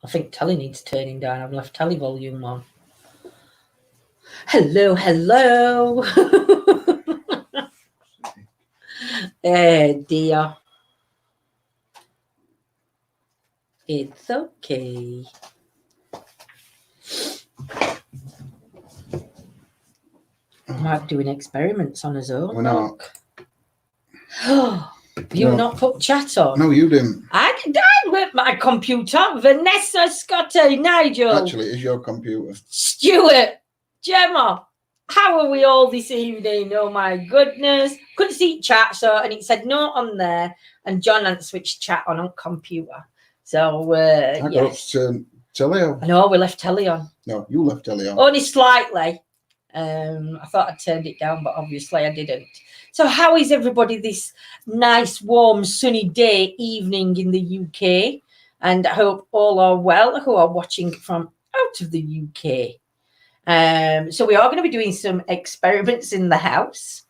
I think telly needs turning down. I've left telly volume on. Hello, hello. Dear. It's okay. Might be doing experiments on his own. We're not. You not put chat on? No, you didn't. I with my computer. Vanessa, Scotty, Nigel. Actually, it's your computer. Stuart, Gemma. How are we all this evening? Oh my goodness. Couldn't see chat, and it said no on there. And John hadn't switched chat on computer. So I got up to turn telly on. I know, we left telly on. No, you left telly on. Only slightly. I thought I turned it down, but obviously I didn't. So how is everybody this nice, warm, sunny day, evening in the UK? And I hope all are well who are watching from out of the UK. So we are going to be doing some experiments in the house.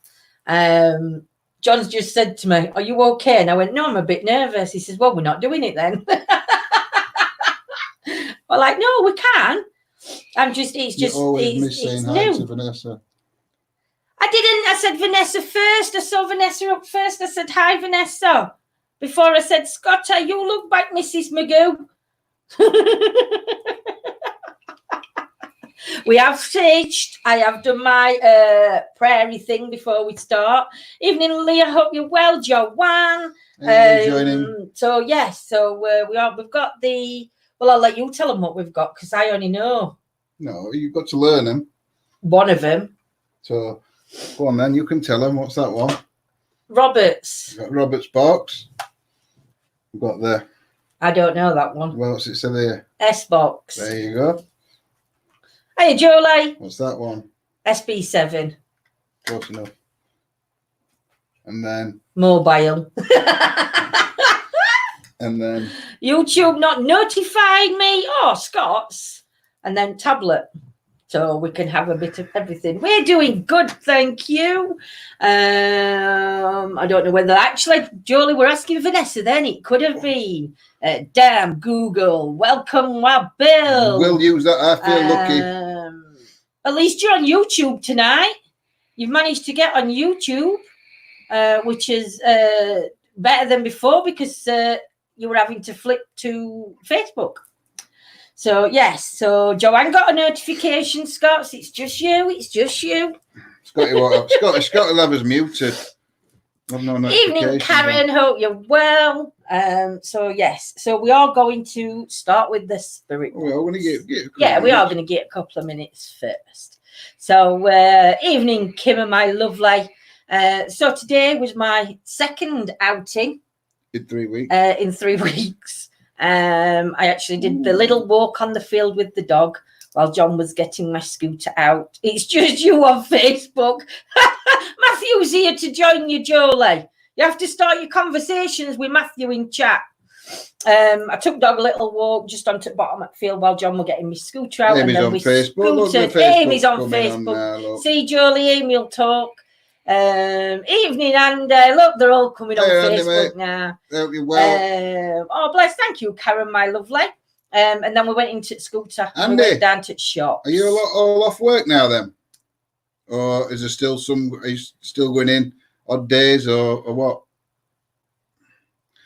John's just said to me, "Are you okay?" And I went, "No, I'm a bit nervous." He says, "Well, we're not doing it then." Well, like, no, we can. It's always miss saying hi to Vanessa. I didn't. I said Vanessa first. I saw Vanessa up first. I said, "Hi, Vanessa," before I said, "Scotta, you look like Mrs. Magoo." We have staged. I have done my prairie thing before we start. Evening, Leah. Hope you're well, Joanne. Joining. So yes. So we've got the. Well, I'll let you tell them what we've got because I only know. No, you've got to learn them. One of them. So go on then. You can tell them. What's that one? Roberts. We've got Roberts box. We've got the. I don't know that one. Well, what's it say there? S box. There you go. Hey, Jolie. What's that one? SB7. Close enough. And then mobile. And then YouTube not notified me. Oh, Scots. And then tablet. So we can have a bit of everything. We're doing good, thank you. I don't know whether actually, Jolie, we're asking Vanessa then. It could have been. Damn, Google. Welcome, Bill. We'll use that. I feel lucky. At least you're on YouTube tonight. You've managed to get on YouTube, which is better than before because you were having to flip to Facebook. So, yes. So, Joanne got a notification, Scots. It's just you. It's just you. Scotty will have us muted. No evening, Karen. Hope you're well. So, yes. So, we are going to start with the spirit. We are going to get we are going to get a couple of minutes first. So, evening, Kim and my lovely. So, today was my second outing. In 3 weeks. In 3 weeks. I actually did the little walk on the field with the dog while John was getting my scooter out. It's just you on Facebook. Matthew's here to join you, Jolie. You have to start your conversations with Matthew in chat. I took dog a little walk just onto the bottom of the field while John was getting my scooter out. Amy's and then on we Facebook. scootered. Amy's on Facebook. See, Jolie, Amy will talk. Evening, and look, they're all coming on Facebook now. Hope you're well. Oh, bless, thank you, Karen, my lovely. And then we went into scooter. Andy, we went down to the shop. Are you all off work now then, or is there still some? Are you still going in odd days or what?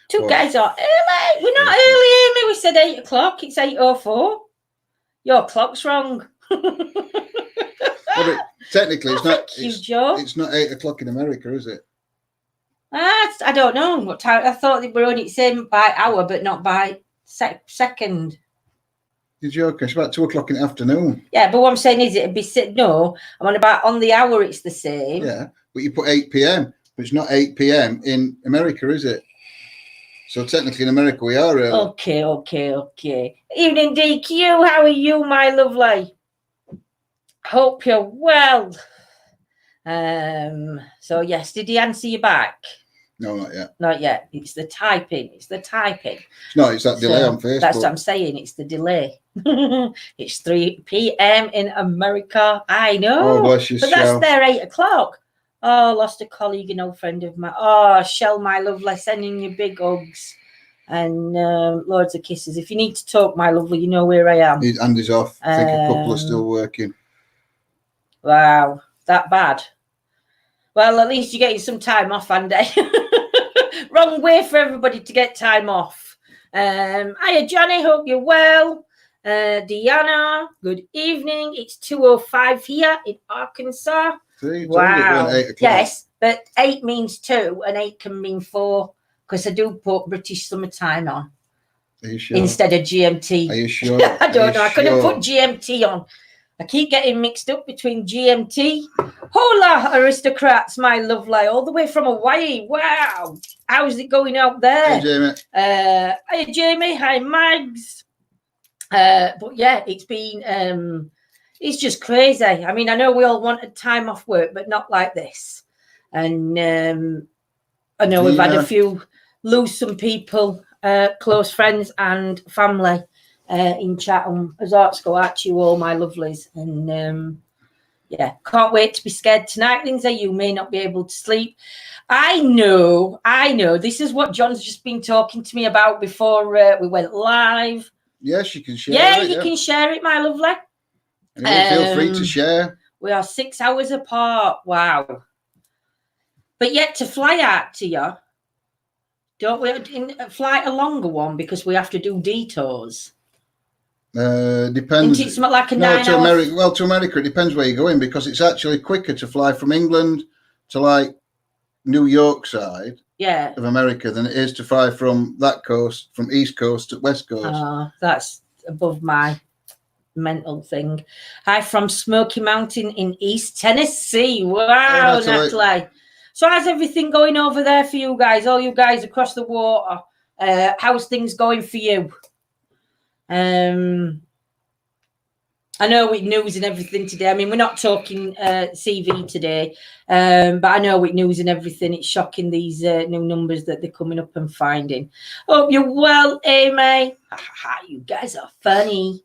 Two guys are early. We're not early, Amy. We said 8 o'clock. It's 8:04. Your clock's wrong. Well, technically, it's not. Joe. It's not 8 o'clock in America, is it? I don't know what time. I thought they were only saying by hour, but not by second. You're joking. It's about 2 o'clock in the afternoon. Yeah, but what I'm saying is it'd be no. I'm on the hour. It's the same. Yeah, but you put 8 p.m. But it's not 8 p.m. in America, is it? So technically, in America, we are early. Okay. Evening, DQ. How are you, my lovely? Hope you're well. So yes, did he answer you back? No, not yet. Not yet. It's the typing. No, it's that delay on Facebook. That's what I'm saying. It's the delay. It's 3 p.m. in America. I know. Oh, bless you, but that's their 8 o'clock. Oh, lost a colleague and old friend of mine. Oh, Shell, my lovely, sending you big hugs. and loads of kisses. If you need to talk, my lovely, you know where I am. His hand is off. I think a couple are still working. Wow, that bad. Well, at least you're getting some time off, Andy. Wrong way for everybody to get time off. Hiya, Johnny. Hope you're well. Deanna, good evening. It's 2:05 here in Arkansas. See, Wow. 8 o'clock. Yes, but 8 means 2 and 8 can mean 4 because I do put British summertime on. Are you sure? Instead of GMT. Are you sure? I don't know. I couldn't put GMT on. I keep getting mixed up between GMT. Hola, aristocrats, my lovely, all the way from Hawaii. Wow. How's it going out there? Hey, Jamie. Hi, Jamie. Hi, Mags. But yeah, it's been, it's just crazy. I mean, I know we all wanted time off work, but not like this. And I know we've had a few lose some people, close friends and family. In Chatham, as hearts go out to you all, my lovelies. And yeah, can't wait to be scared tonight, Lindsay. You may not be able to sleep. I know. This is what John's just been talking to me about before we went live. Yes, you can share it. Yeah, you can share it, my lovely. Feel free to share. We are 6 hours apart. Wow. But yet to fly out to you, don't we fly a longer one because we have to do detours? Depends. Isn't it something like a 9 to hour? America. Well, to America, it depends where you're going because it's actually quicker to fly from England to like New York side of America than it is to fly from that coast, from East Coast to West Coast. Oh, that's above my mental thing. Hi from Smoky Mountain in East Tennessee. Wow, Natalie. So how's everything going over there for you guys? All you guys across the water. How's things going for you? I know with news and everything today. I mean, we're not talking CV today, but I know with news and everything, it's shocking these new numbers that they're coming up and finding. Hope you're well, Amy. You guys are funny.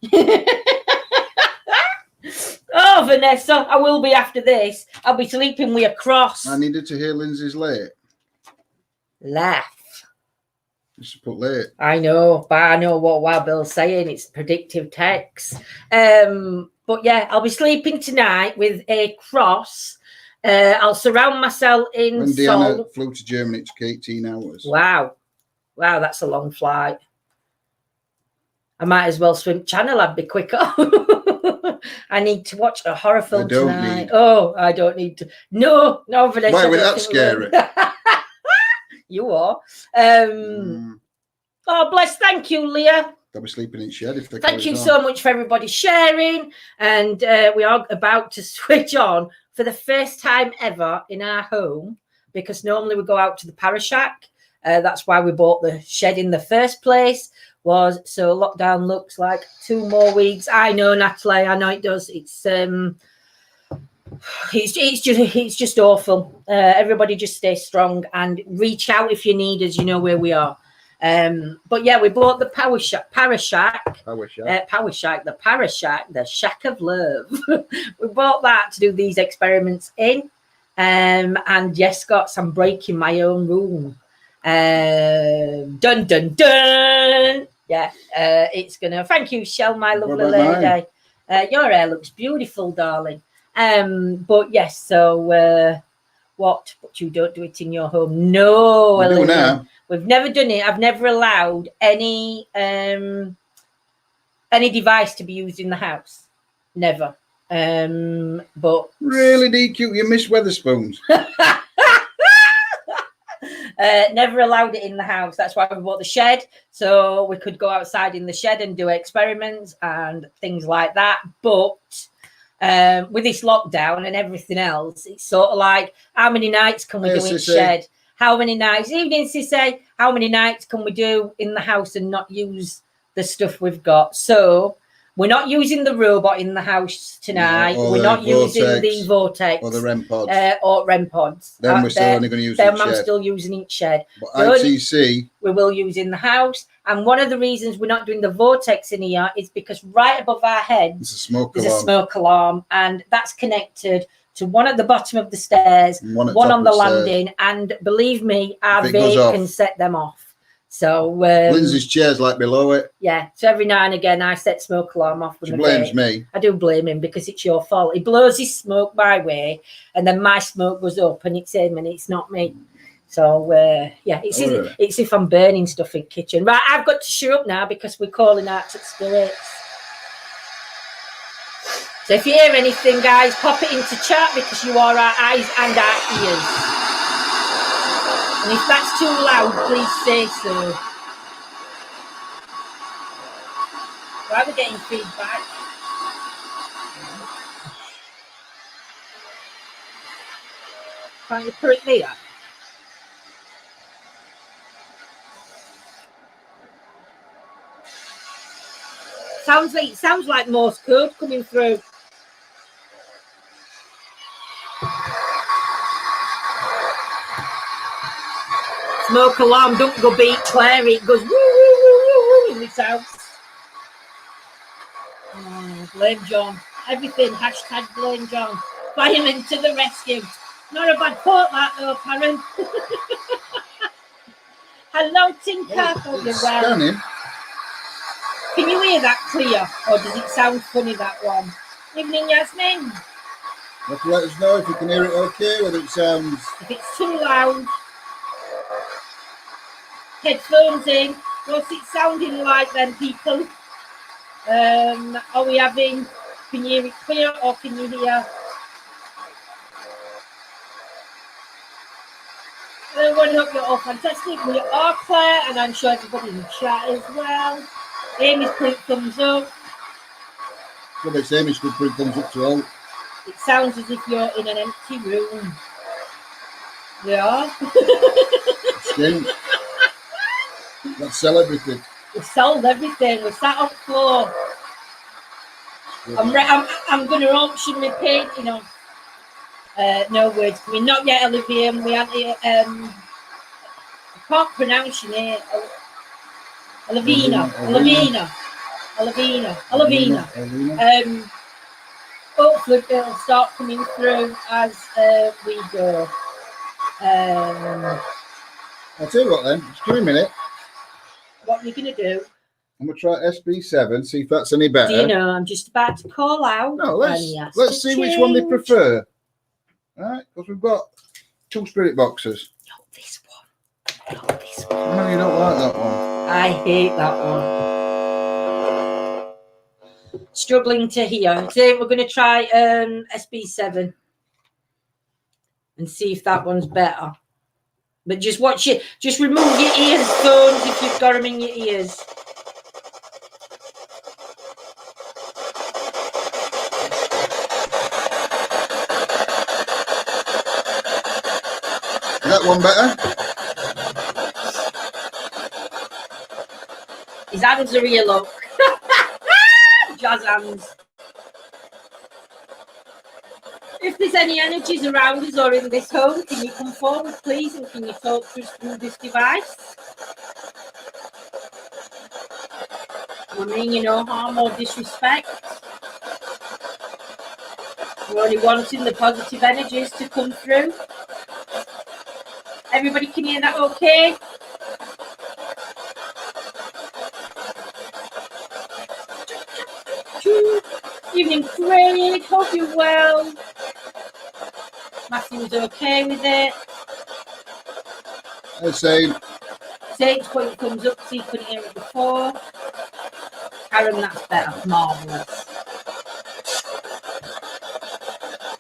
Oh, Vanessa, I will be after this. I'll be sleeping with a cross. I needed to hear Lindsay's late. Laugh. Just put late. I know, but I know what Wild Bill's saying. It's predictive text. But yeah, I'll be sleeping tonight with a cross. I'll surround myself in When Deanna flew to Germany, it took 18 hours. Wow, that's a long flight. I might as well swim Channel. I'd be quicker. I need to watch a horror film tonight. Oh, I don't need to. No, Vanessa. Why was that scary? You are. Oh, bless. Thank you, Leah. They'll be sleeping in shed if they Thank you so much for everybody sharing. And we are about to switch on for the first time ever in our home, because normally we go out to the Parashack. That's why we bought the shed in the first place. So lockdown looks like 2 more weeks. I know, Natalie. I know it does. It's just awful. Everybody just stay strong and reach out if you need us. You know where we are. But yeah, we bought the Parashack, the Shack of Love. We bought that to do these experiments in. And yes, Scott, I'm breaking my own room. Dun dun dun. Yeah, it's gonna. Thank you, Shell, my lovely lady. Your hair looks beautiful, darling. But yes, so what? But you don't do it in your home? No, we do now. We've never done it. I've never allowed any device to be used in the house. Never. But really, DQ, you miss Weatherspoons. Never allowed it in the house. That's why we bought the shed, so we could go outside in the shed and do experiments and things like that. But with this lockdown and everything else, it's sort of like, how many nights can we do in the shed? How many nights? Evening, Sissy. How many nights can we do in the house and not use the stuff we've got? So we're not using the robot in the house tonight. We're not using the Vortex. Or the REM pods. Or REM pods. Then we're still only going to use them. I'm still using each shed. But I.T.C. we will use in the house. And one of the reasons we're not doing the Vortex in here is because right above our heads there's a smoke alarm. And that's connected to one at the bottom of the stairs, one on the landing. And believe me, our vape can set them off. So Lindsay's chair's like below it. Yeah. So every now and again, I set smoke alarm off. She blames me. I do blame him because it's your fault. He blows his smoke my way, and then my smoke goes up, and it's him, and it's not me. So yeah, it's if I'm burning stuff in the kitchen. Right, I've got to shut up now because we're calling out to spirits. So if you hear anything, guys, pop it into chat because you are our eyes and our ears. And if that's too loud, please say so. Why are we getting feedback? Can't you put it there? Sounds like Morse code coming through. Smoke alarm, don't go beat Claire. It goes woo woo woo woo woo in this house. Oh, blame John. Everything. Hashtag blame John. Firemen to the rescue. Not a bad quote that though, Karen. Hello, Tinker. Hope you're well. Can you hear that clear, or does it sound funny, that one? Evening, Yasmin. You have to let us know if you can hear it okay, whether it sounds... If it's too loud. Headphones in. What's it sounding like then, people? Are we having... Can you hear it clear, or can you hear... Everyone, hope you're all fantastic. We are Claire, and I'm sure everybody in the chat as well. Amy's put thumbs up. Well, it's Amy's good put thumbs up to all. It sounds as if you're in an empty room. We are. Stink. Let's sell everything. We've sold everything. We're sat on the floor. I'm going to auction my painting off. No words. We're not yet Olivia. We had I can't pronounce your name. Olivina. Hopefully it'll start coming through as we go. I'll tell you what then. Just give me a minute. What are you going to do? I'm going to try SB7, see if that's any better. Do you know, I'm just about to call out. No, let's see which one they prefer. All right, because we've got 2 spirit boxes. Not this one. Not this one. No, you don't like that one. I hate that one. Struggling to hear. So we're going to try SB7 and see if that one's better. But just watch it. Just remove your earphones if you've got them in your ears. Is that one better? His hands are here, look. Jazz hands. If there's any energies around us or in this home, can you come forward, please, and can you talk to us through this device? I mean, you know, harm or disrespect. We're only wanting the positive energies to come through. Everybody can hear that okay? Evening, Craig. Hope you're well. Matthew was okay with it. Same. Sage put your thumbs up so you couldn't hear it before. Karen, that's better. Marvellous.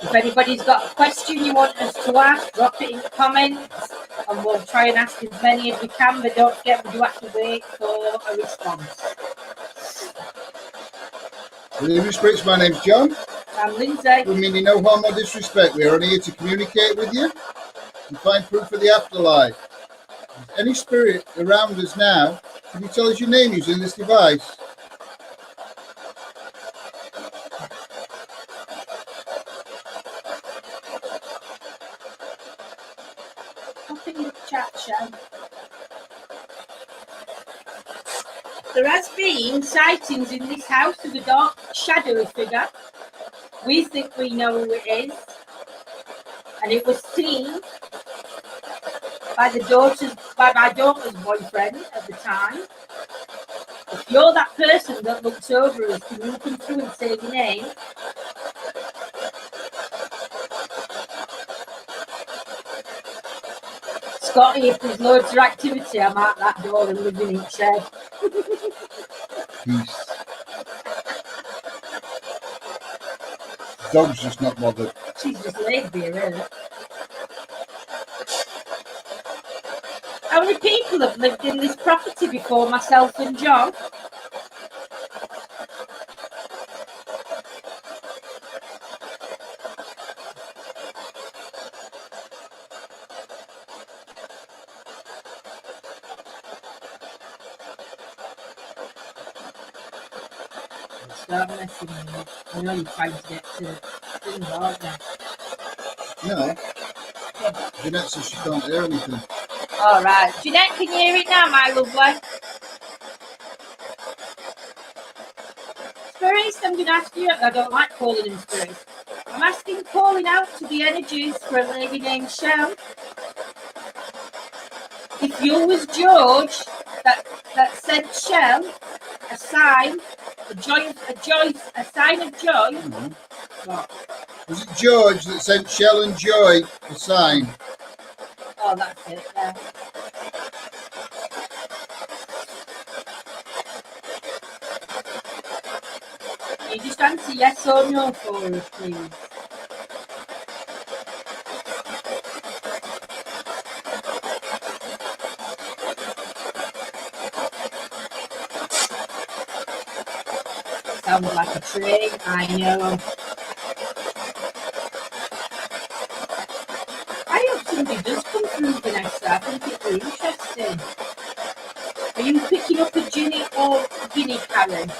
If anybody's got a question you want us to ask, drop it in the comments and we'll try and ask as many as we can, but don't forget we do have to wait for a response. Good evening, spirits. My name's John. I'm Lindsay. We mean you no harm or disrespect. We are only here to communicate with you and find proof of the afterlife. Any spirit around us now, can you tell us your name using this device? Pop in the chat, Shan. There has been sightings in this house of a dark, shadowy figure. We think we know who it is. And it was seen by my daughter's boyfriend at the time. If you're that person that looks over us, can you come through and say your name? Scotty, if there's loads of activity, I'm at that door and living in shed. Peace. Dog's just not bothered. She's just lazy, really. How many people have lived in this property before myself and John? Start messing with me. I know you're trying to get to things, aren't you? No. Jeanette says she can't hear anything. All right. Jeanette, can you hear it now, my lovely? Spirits, I'm going to ask you. I don't like calling in spirits. I'm asking, calling out to the energies for a lady named Shell. If you was George that sent Shell a sign, a sign of joy. Mm-hmm. What? Was it George that sent Shell and Joy a sign? Oh, that's it, yeah. You just answer yes or no for us, please. Sounds like a train, I know. I hope somebody does come through, Vanessa. I think it'd be interesting. Are you picking up a Ginny or Guinea, Karen?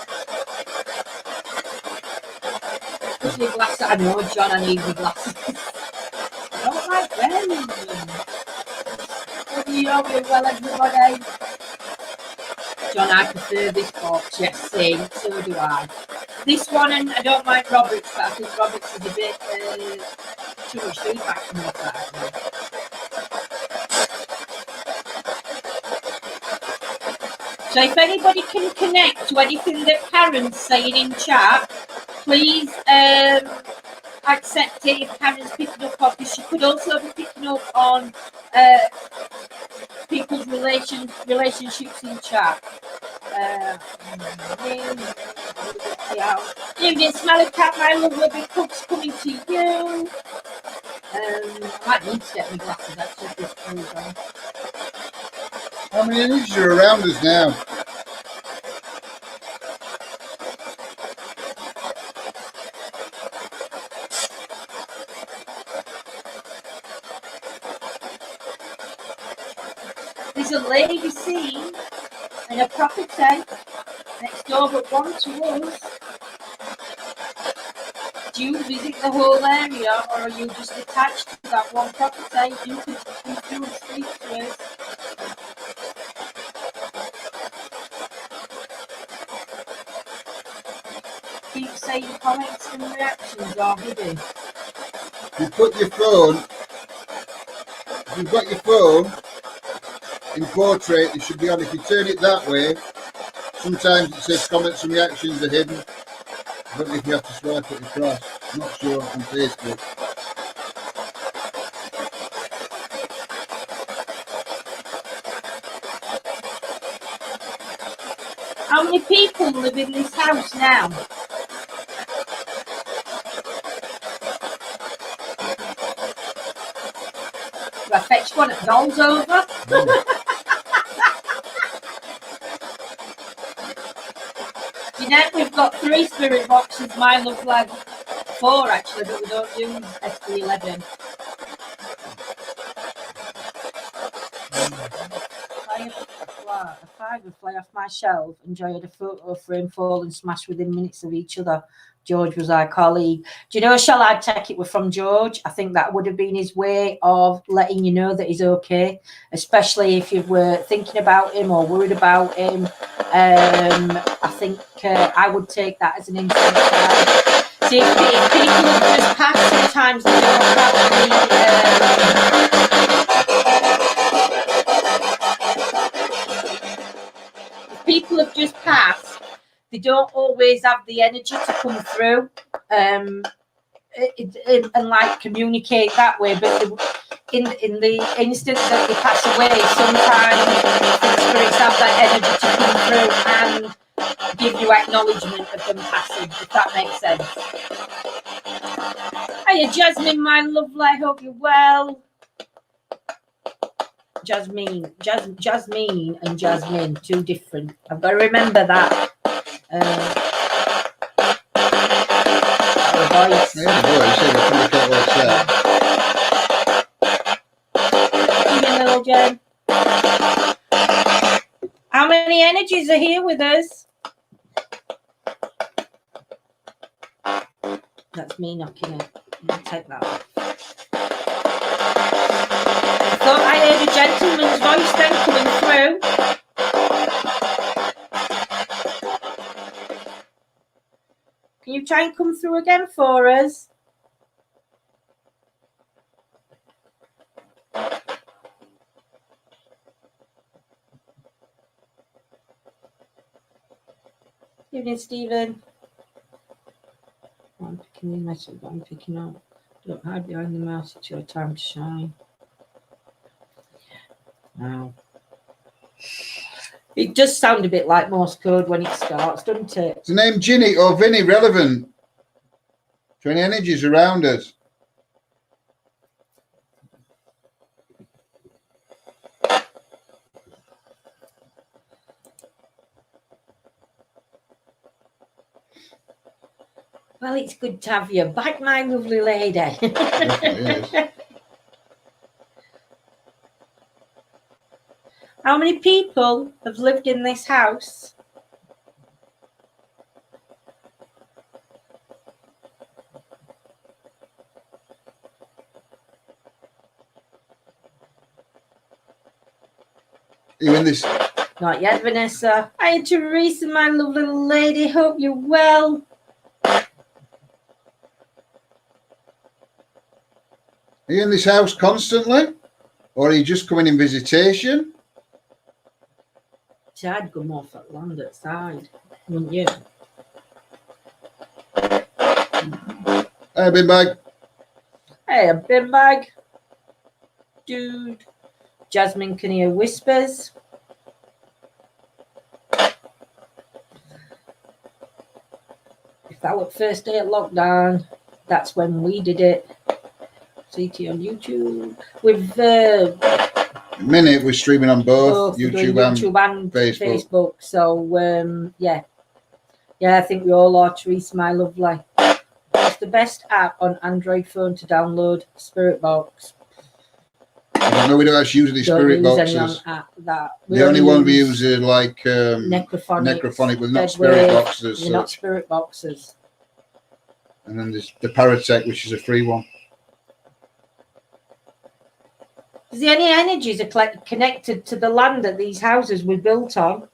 Put your glasses. I know, John, I need your glasses. I don't like wearing them. What do you know well, everybody? John, I prefer this box. Yes, same. So do I. This one, and I don't mind Roberts, but I think Roberts is a bit too much feedback from your side. So if anybody can connect to anything that Karen's saying in chat, please accept it if Karen's picking up on, because she could also be picking up on people's relationships in chat. Evening, Smelly Cat, my lovely big cooks coming to you. I might need to get my glasses actually this program. How many energies are around us now? There's a lady seen in a property next door but one to us. Do you visit the whole area or are you just attached to that one property? You can come through and speak to us. Keep saying comments and reactions are hidden. You put your phone, if you've got your phone in portrait, it should be on. If you turn it that way, sometimes it says comments and reactions are hidden. I don't know if you have to swipe it across. I'm not sure on Facebook. How many people live in this house now? Do I fetch one at Doll's over? Jeanette, we've got 3 spirit boxes. Mine looks like 4 actually, but we don't use SP11. A 5 would fly off my shelf and Joy had a photo frame fall and smash within minutes of each other. George was our colleague. Do you know, shall I take it from George? I think that would have been his way of letting you know that he's okay, especially if you were thinking about him or worried about him. I think I would take that as an instant sign. See, if people have just passed, sometimes they don't have the people have just passed, they don't always have the energy to come through and like communicate that way. But in the instant that they pass away, sometimes the spirits have that energy to come through and give you acknowledgement of them passing, if that makes sense. Hiya, Jasmine, my lovely. I hope you're well. Jasmine and Jasmine, two different. I've got to remember that. Voice. Yeah, the voice. Little Jen. How many energies are here with us? That's me knocking it. I'll take that off. I thought I heard a gentleman's voice then coming through. Can you try and come through again for us? Evening, Stephen. I'm picking the message, I'm picking up. Don't hide behind the mouse, it's your time to shine. Wow. It does sound a bit like Morse code when it starts, doesn't it? Is the name Ginny or Vinny relevant to any energies around us? Well, it's good to have you back, my lovely lady. How many people have lived in this house? Are you in this? Not yet, Vanessa. Hi, Teresa, my lovely lady. Hope you're well. Are you in this house constantly? Or are you just coming in visitation? See, I'd go more for land outside, wouldn't you? Hey, bin bag. Hey, a bin bag. Dude. Jasmine can hear whispers. If that was first day of lockdown, that's when we did it. CT on YouTube. With minute we're streaming on both YouTube and Facebook. So yeah, I think we all are. Teresa, my lovely. It's the best app on Android phone to download. Spirit Box. I don't know. We don't actually use any spirit boxes. The only one we use is like necrophonic with not spirit boxes. They're not spirit boxes. And then there's the Paratech, which is a free one. Is there any energies are connected to the land that these houses were built on?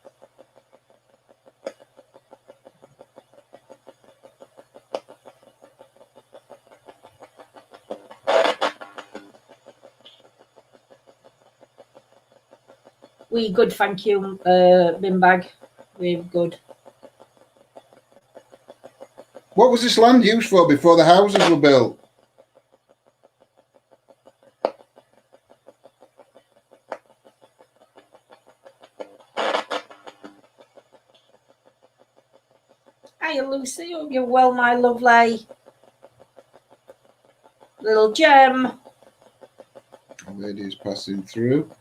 We good, thank you, bin bag. We're good. What was this land used for before the houses were built? Hiya, Lucy. Hope you're well, my lovely. Little gem. A lady is passing through.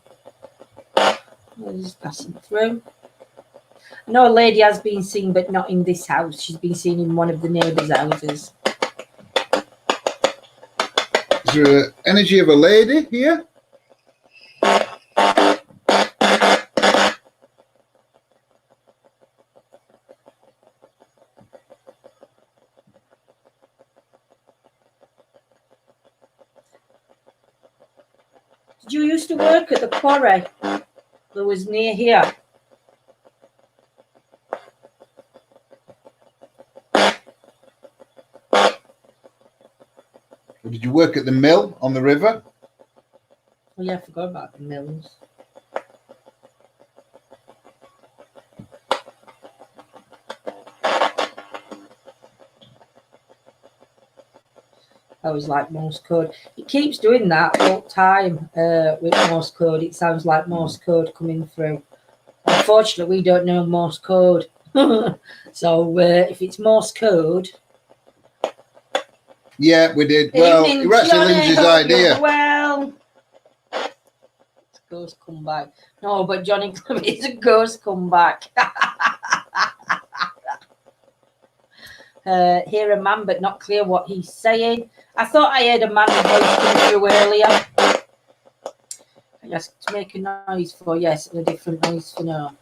Lady's passing through. I know a lady has been seen, but not in this house. She's been seen in one of the neighbours' houses. Is there an energy of a lady here? Did you used to work at the quarry that was near here? Or did you work at the mill on the river? Oh yeah, I forgot about the mills. I always like Morse code. It keeps doing that all the time with Morse code. It sounds like Morse code coming through. Unfortunately, we don't know Morse code. So if it's Morse code... Yeah, we did. Well, it was actually Lindsay's idea. Well... Ghost come back. No, but Johnny it's a ghost come back. Hear a man, but not clear what he's saying. I thought I heard a man's voice coming through earlier. Yes, to make a noise for yes, and a different noise for no.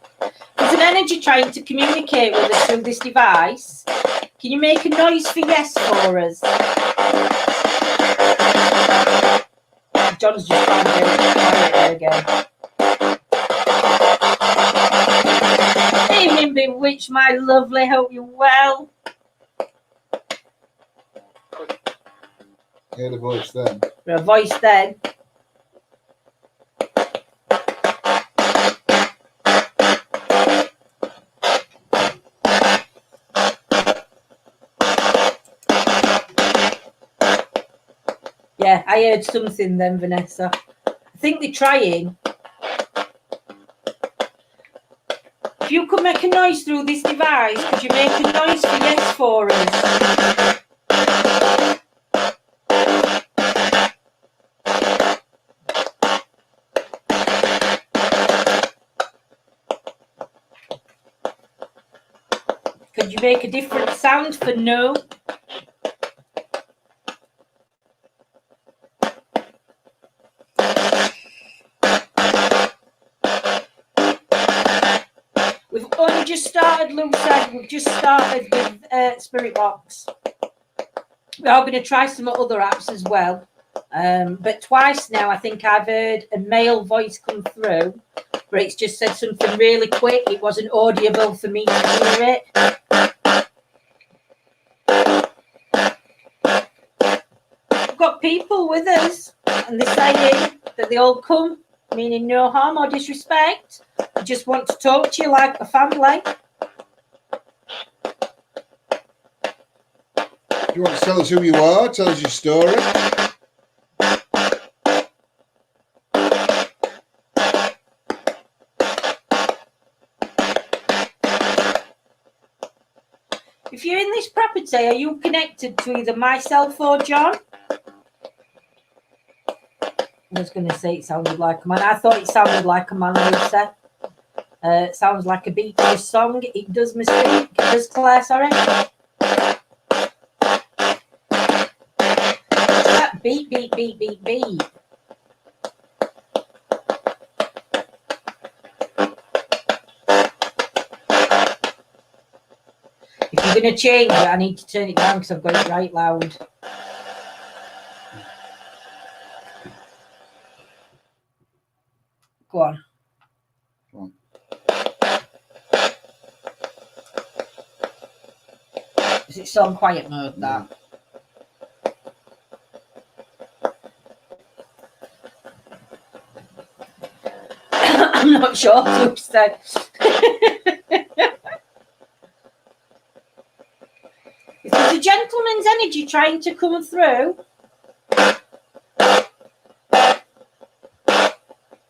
There's an energy trying to communicate with us through this device. Can you make a noise for yes for us? John's just trying to get quiet again. Evening, Bewitched, my lovely. Hope you're well. Heard a voice then. A voice then. Yeah, I heard something then, Vanessa. I think they're trying. If you could make a noise through this device, could you make a noise for yes for us? Could you make a different sound for no? We've only just started, Lou said. We've just started with Spirit Box. We are going to try some other apps as well. But twice now, I think I've heard a male voice come through, but it's just said something really quick. It wasn't audible for me to hear it. We've got people with us, and they're saying that they all come, meaning no harm or disrespect. I just want to talk to you like a family. Do you want to tell us who you are? Tell us your story. If you're in this property, are you connected to either myself or John? I was going to say it sounded like a man. I thought it sounded like a man, Lisa. It sounds like a Beatles song. It does mistake. It does, Claire, sorry. Beep, beep, beep, beep, beep. If you're going to change it, I need to turn it down because I've got it right loud. Go on. Is it still on quiet mode, that? I'm not sure who said. If there's a gentleman's energy trying to come through,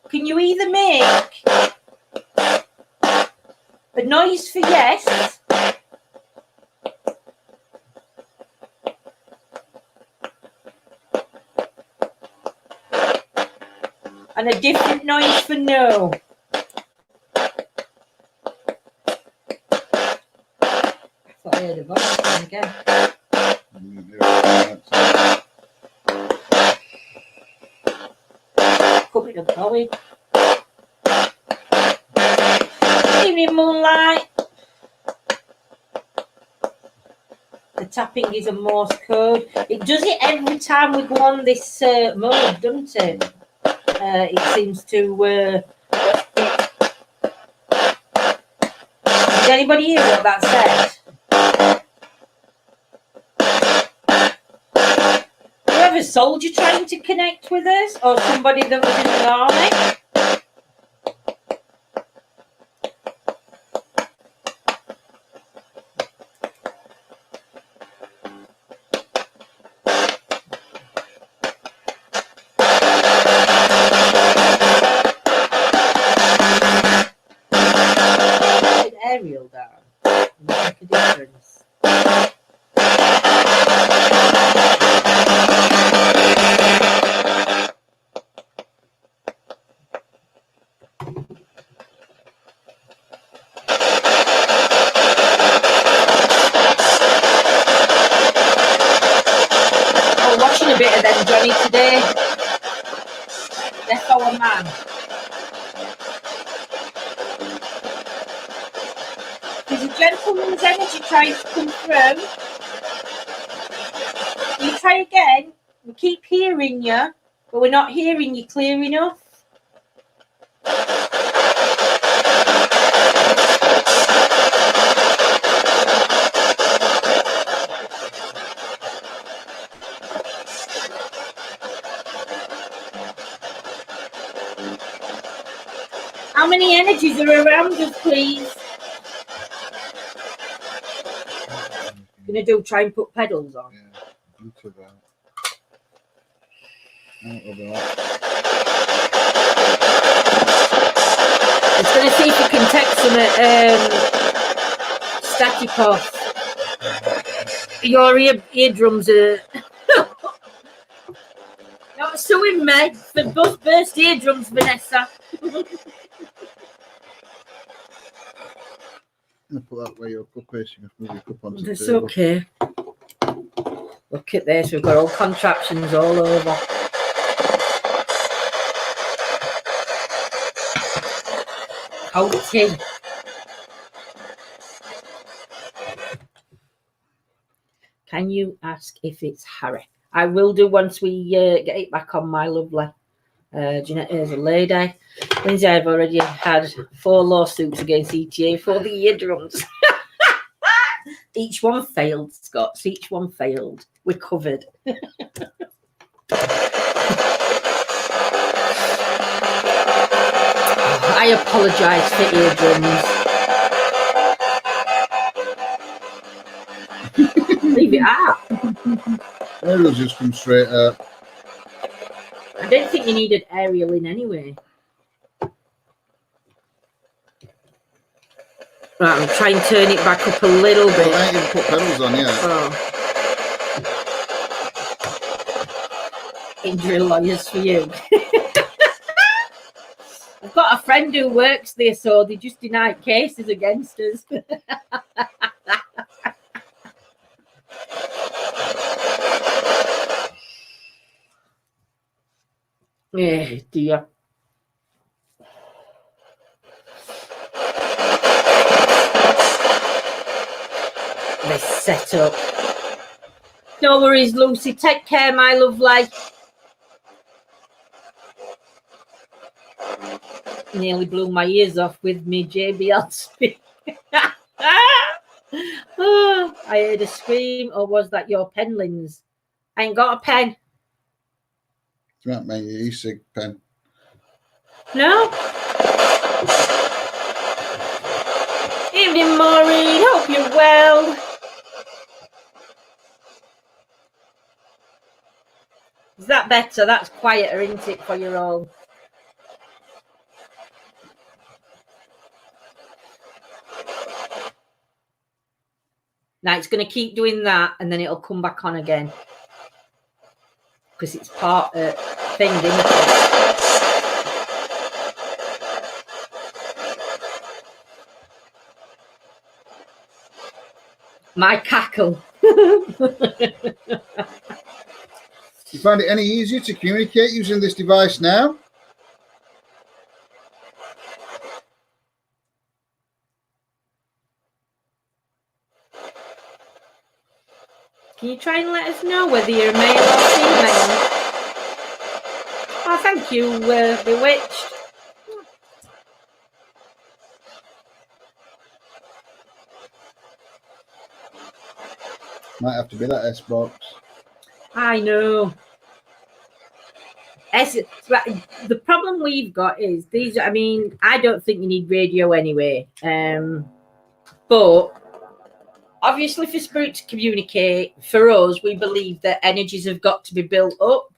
can you either make a noise for yes and a different noise for no? I thought I heard a voice again. Could be the going. Evening, Moonlight. The tapping is a Morse code. It does it every time we go on this mode, doesn't it? It seems to. Did anybody hear what that said? A soldier trying to connect with us, or somebody that was in the army? a bit of them, Johnny, today. That's our man. There's a gentleman's energy trying to come through. You try again. We keep hearing you, but we're not hearing you clear enough. How many energies are around us, please? Gonna try and put pedals on. Yeah, into that. Out It's gonna see if you can text some static off. Your eardrums are not suing me for burst eardrums, Vanessa. I'm gonna put that way up here so you can move your cup onto the It's table. okay. Look at this, we've got all contraptions all over. Okay. Can you ask if it's Harry? I will do once we get it back on, my lovely. Jeanette is a lady. Lindsay, I've already had 4 lawsuits against ETA for the eardrums. Each one failed, Scott. Each one failed. We're covered. I apologise for eardrums. Leave it out. It'll just come straight up. I don't think you needed aerial in anyway. Right, I'm trying to turn it back up a little bit. Well, I ain't even put pedals on yet. Oh. Injury lawyers for you. I've got a friend who works there, so they just denied cases against us. Yeah, dear. This setup. No worries, Lucy. Take care, my lovely. Nearly blew my ears off with me JBL speak. Oh, I heard a scream, or was that your pen, Linz? I ain't got a pen. You might make your e-cig pen. No? Evening, Maureen. Hope you're well. Is that better? That's quieter, isn't it, for your own? Now it's going to keep doing that, and then it'll come back on again. Because it's part of thing, isn't it? My cackle. You find it any easier to communicate using this device now? Can you try and let us know whether you're male or female? Oh, thank you, Bewitched. Might have to be that S-box. I know. The problem we've got is these. I mean, I don't think you need radio anyway. But obviously, for spirit to communicate, for us, we believe that energies have got to be built up.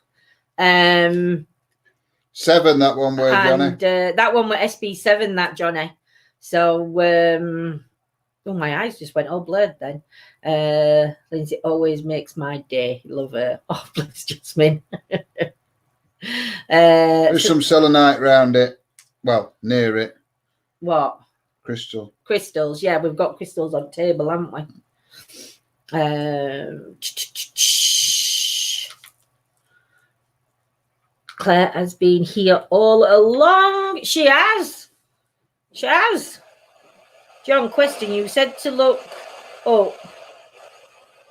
7, that one word, Johnny. That one with SB7, that Johnny. So, oh, my eyes just went all blurred then. Lindsay always makes my day. Love her. Oh, bless Jasmine. There's some selenite around it. Well, near it. What? Crystal. Crystals. Yeah, we've got crystals on the table, haven't we? Claire has been here all along. She has. She has. John, question, you said to look up.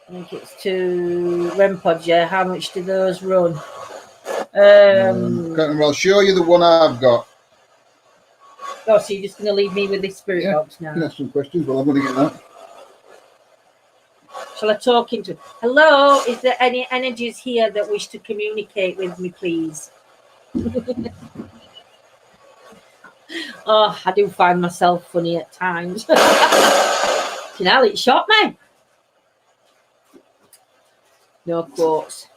I think it's to REM pods, yeah. How much do those run? I'll show you the one I've got. Oh, so you're just going to leave me with this spirit box now? You can ask some questions, but I'm going to get that. Shall I talk into it? Hello, is there any energies here that wish to communicate with me, please? Oh, I do find myself funny at times. You know, it shot me. No quotes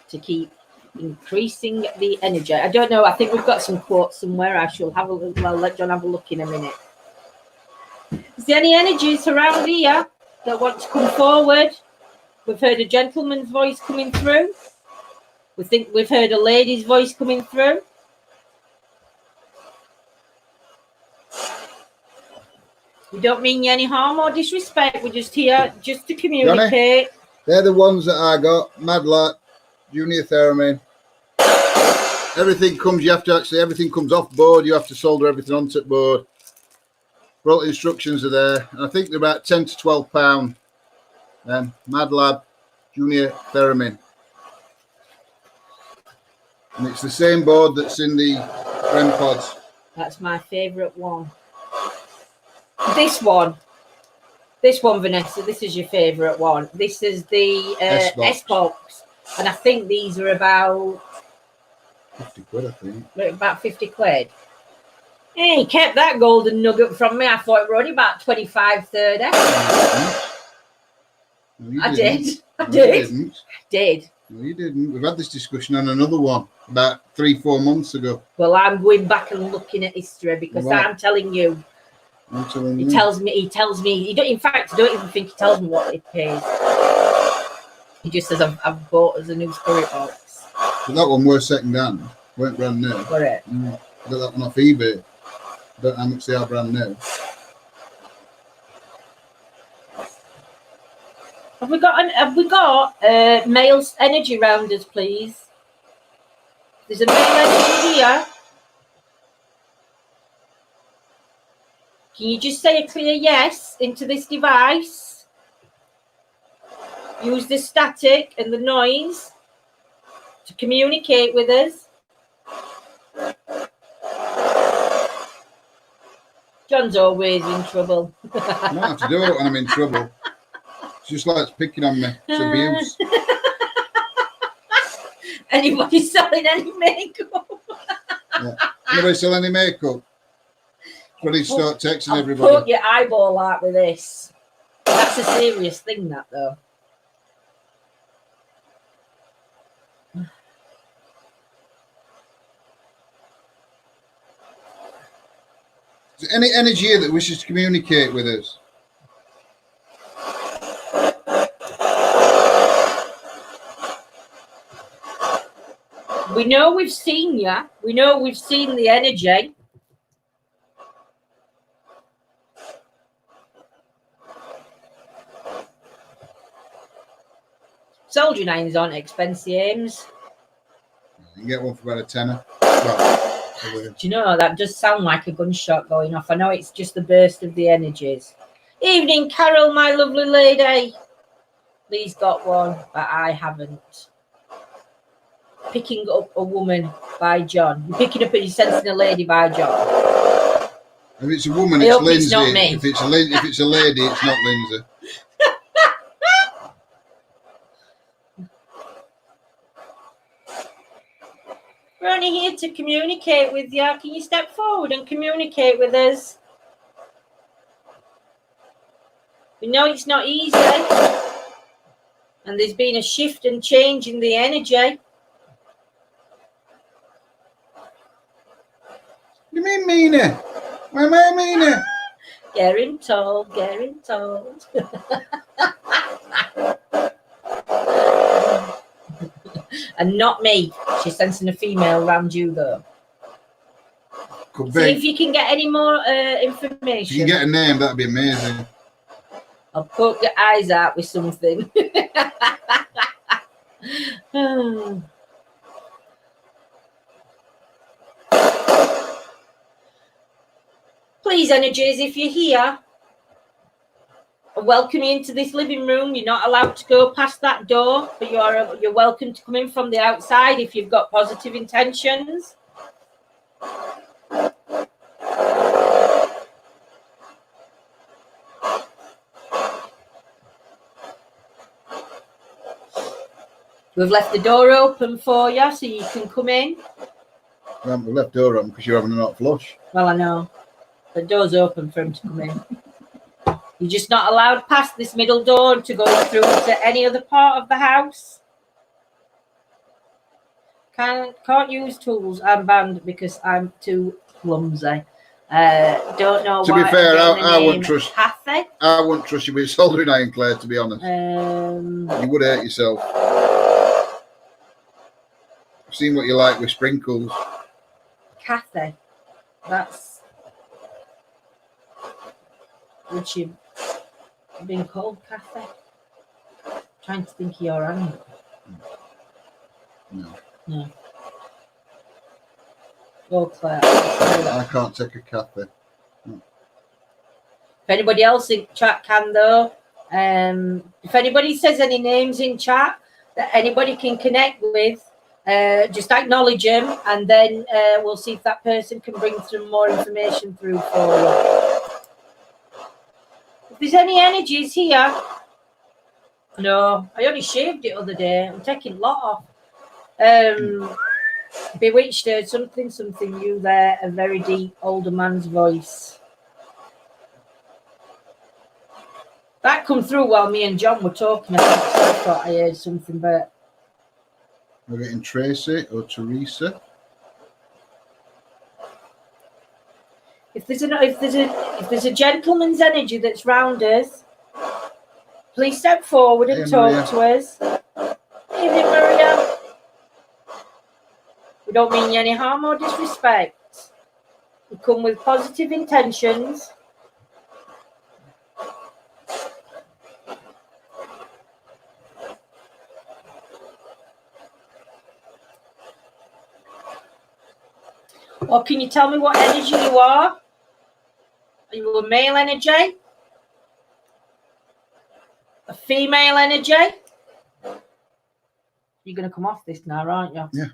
to keep increasing the energy. I don't know. I think we've got some quotes somewhere. I shall have a look. Well, let John have a look in a minute. Is there any energies around here that want to come forward? We've heard a gentleman's voice coming through. We think we've heard a lady's voice coming through. We don't mean you any harm or disrespect. We're just here just to communicate. Johnny, they're the ones that I got. Mad Lad, Junior Theremin. Everything comes, everything comes off board. You have to solder everything onto the board. All the instructions are there. And I think they're about 10 to 12 pounds. Mad Lab, Junior Theremin. And it's the same board that's in the REM pods. That's my favourite one. This one, Vanessa, this is your favourite one. This is the S-Box. And I think these are about 50 quid, I think. About 50 quid. Hey, he kept that golden nugget from me. I thought it were only about 25, 30. No, I did. No, you did. No, you didn't. We've had this discussion on another one about 3-4 months ago. Well, I'm going back and looking at history because I'm telling you. He tells me. In fact, I don't even think he tells me what it pays. He just says, I've bought as a new spirit box. But that one was second hand. Weren't brand new. Correct. I got that one off eBay. I don't know how much they are brand new. Have we got male energy rounders, please? There's a male energy here. Can you just say a clear yes into this device? Use the static and the noise to communicate with us. John's always in trouble. I don't have to do it when I'm in trouble. It's just like it's picking on me. It's abuse. Anybody selling any makeup? Yeah. Anybody sell any makeup? When he start texting everybody. Put your eyeball out with this. That's a serious thing, that though. Is there any energy here that wishes to communicate with us? We know we've seen you. We know we've seen the energy. Soldier 9s aren't expensive, Ames. You can get one for about a tenner. Well, do you know, that does sound like a gunshot going off. I know it's just the burst of the energies. Evening, Carol, my lovely lady. Lee's got one, but I haven't. Picking up a woman by John. You're picking up and you're sensing a lady by John. If it's a woman, it's Lindsay. It's not me. If it's a lady, it's not Lindsay. We're only here to communicate with you. Can you step forward and communicate with us? We know it's not easy. And there's been a shift and change in the energy. You mean Mina? Where am I, Mina? Getting told. And not me. She's sensing a female around you, though. Could be. See if you can get any more information. If you can get a name, that'd be amazing. I'll poke your eyes out with something. Please, energies, if you're here, I welcome you into this living room. You're not allowed to go past that door, but you're welcome to come in from the outside if you've got positive intentions. We've left the door open for you so you can come in. Well, we've left the door open because you're having a hot flush. Well, I know. The door's open for him to come in. You're just not allowed past this middle door to go through to any other part of the house. Can't use tools. I'm banned because I'm too clumsy. Don't know. To be fair, I wouldn't trust. Kathy. I wouldn't trust you with soldering iron, Claire. To be honest, you would hurt yourself. I've seen what you like with sprinkles. Kathy, that's would you have been called Kathy? Trying to think of your hand. No. Oh, Claire. I can't take a Kathy. No. If anybody else in chat can, though, if anybody says any names in chat that anybody can connect with, just acknowledge them, and then we'll see if that person can bring some more information through for you. If there's any energies here, no, I only shaved it other day. I'm taking a lot off. Bewitched heard something you there, a very deep older man's voice. That come through while me and John were talking. I thought I heard something, but we're getting Tracy or Teresa. If there's a gentleman's energy that's round us, please step forward and talk to us. Evening, Maria. We don't mean you any harm or disrespect. We come with positive intentions. Or can you tell me what energy you are? Are you a male energy? A female energy? You're going to come off this now, aren't you? Yeah.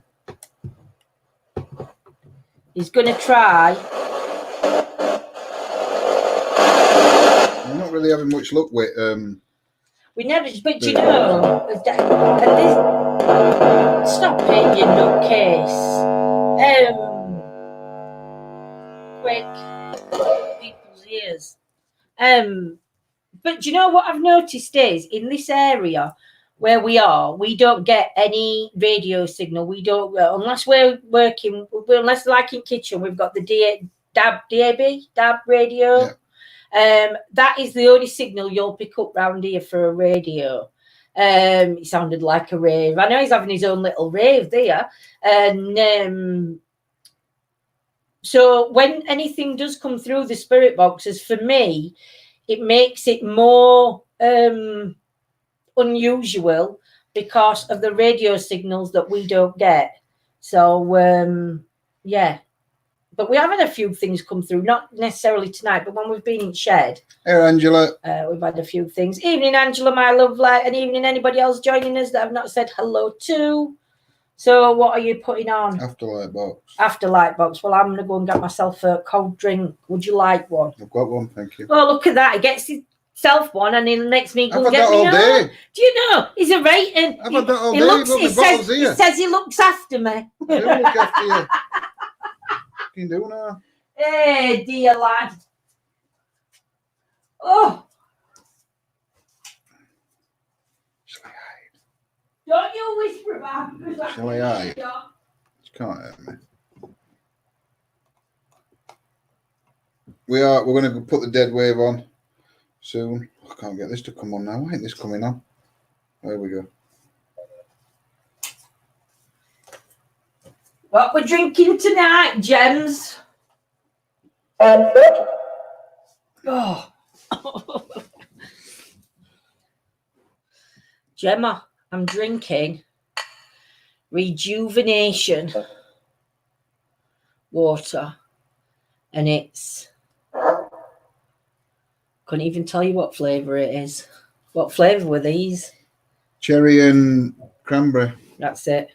He's going to try. I'm not really having much luck with. We never, but you know, stop it, you nutcase. Quick, people's ears. But you know what I've noticed is in this area where we are, we don't get any radio signal. We don't, unless we're working, unless like in kitchen, we've got the DAB radio. Yeah. That is the only signal you'll pick up round here for a radio. It sounded like a rave. I know he's having his own little rave there. And so when anything does come through the spirit boxes, for me, it makes it more unusual because of the radio signals that we don't get. So, yeah. But we have had a few things come through, not necessarily tonight, but when we've been in shed. Hey, Angela. We've had a few things. Evening, Angela, my lovely. And evening, anybody else joining us that I've not said hello to. So what are you putting on? Afterlife box. Afterlife box. Well, I'm going to go and get myself a cold drink. Would you like one? I've got one, thank you. Oh, look at that. He gets himself one and he makes me go and get me all day. Do you know? He's a rating. I've had that all day. He says he looks after me. I do look after you. What can you do now? Hey, dear lad. Oh. Shall I hide? Don't you whisper about it. Shall I hide? You can't hurt me. We're going to put the dead wave on soon. I can't get this to come on now. Why ain't this coming on? There we go. What we're drinking tonight, Gems? Oh. Gemma, I'm drinking rejuvenation water, and it's Couldn't even tell you what flavour it is. What flavour were these? Cherry and cranberry. That's it.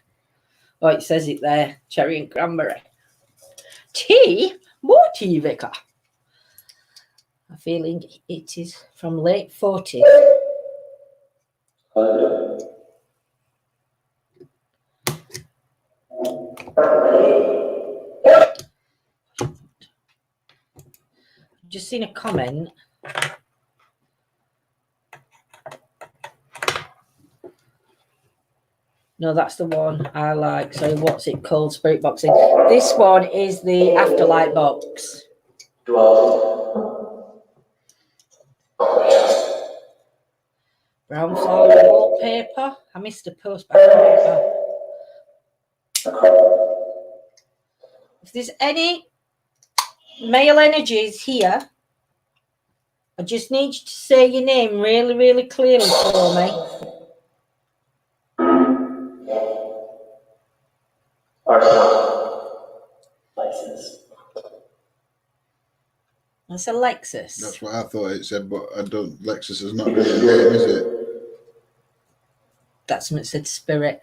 Oh, it says it there. Cherry and cranberry. Tea? More tea, Vicar. I'm feeling it is from late 40s. Just seen a comment. No, that's the one I like. So what's it called? Spirit boxing. This one is the Afterlife box. Brown flower wallpaper. I missed a post back. If there's any male energies here, I just need you to say your name really, really clearly for me. That's Alexis. That's what I thought it said, but I don't. Lexus is not really a name, is it? That's what it said. Spirit.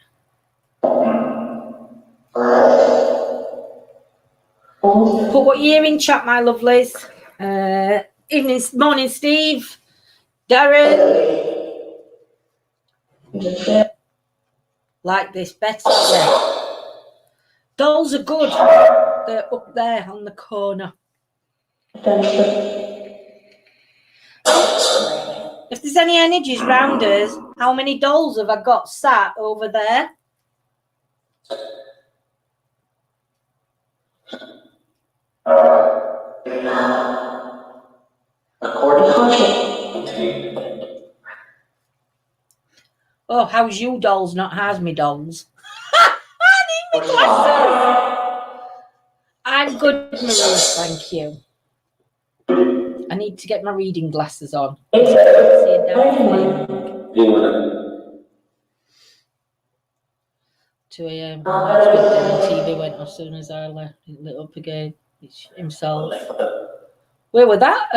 Put what year in chat, my lovelies. Morning, Steve. Darren. Like this better. Yeah. Dolls are good. They're up there on the corner. If there's any energies round us, how many dolls have I got sat over there? Oh, how's you dolls, not how's me dolls? I need my glasses. I'm good, Marie, thank you. I need to get my reading glasses on. To a.m. TV went off as soon as I left. It lit up again. It's himself. Where was that?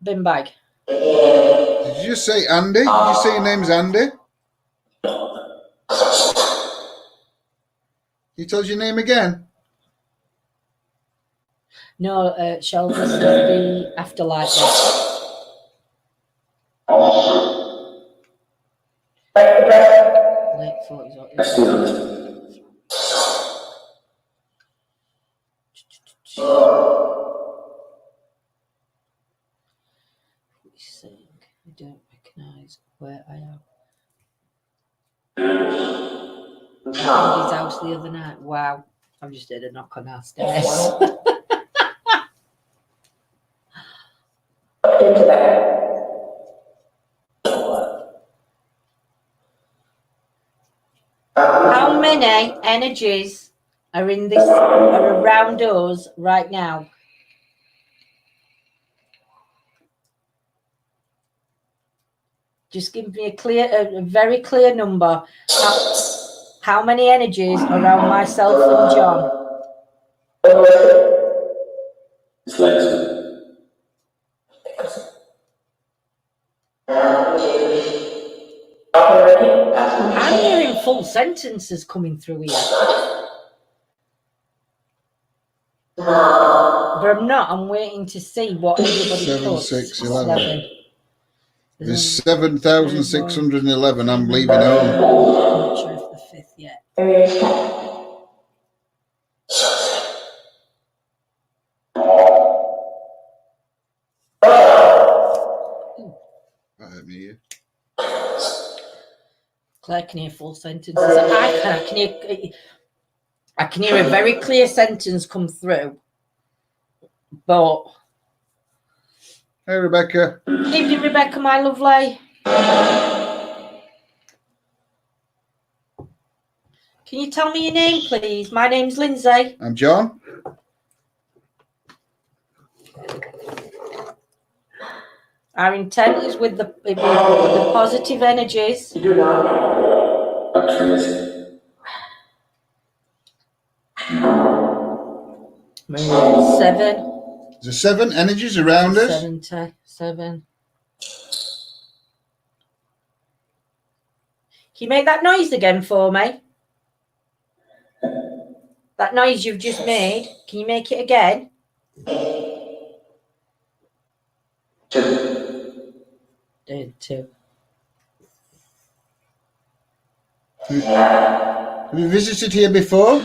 Bin bag. Did you just say Andy? Did you say your name's Andy? You told your name again? No, Sheldon says the Afterlife. Late 40s. He's saying, I don't recognise where I am. I found his house the other night. Wow. I've just had a knock on our stairs. How many energies are in this, are around us right now? Just give me a very clear number. How many energies around myself and John? I'm hearing full sentences coming through here. But I'm not. I'm waiting to see what everybody 7, puts. 6, 11. There's 7,611. I'm leaving home. I'm not sure if the fifth yet. That hurt me here. Claire can hear full sentences. I can hear a very clear sentence come through. But Hey, Rebecca. Evening, Rebecca, my lovely. Can you tell me your name, please? My name's Lindsay. I'm John. Our intent is with the positive energies. You do not. 7. There's 7 energies around us. 77. Can you make that noise again for me? That noise you've just made, can you make it again? 2. 2. Have you visited here before?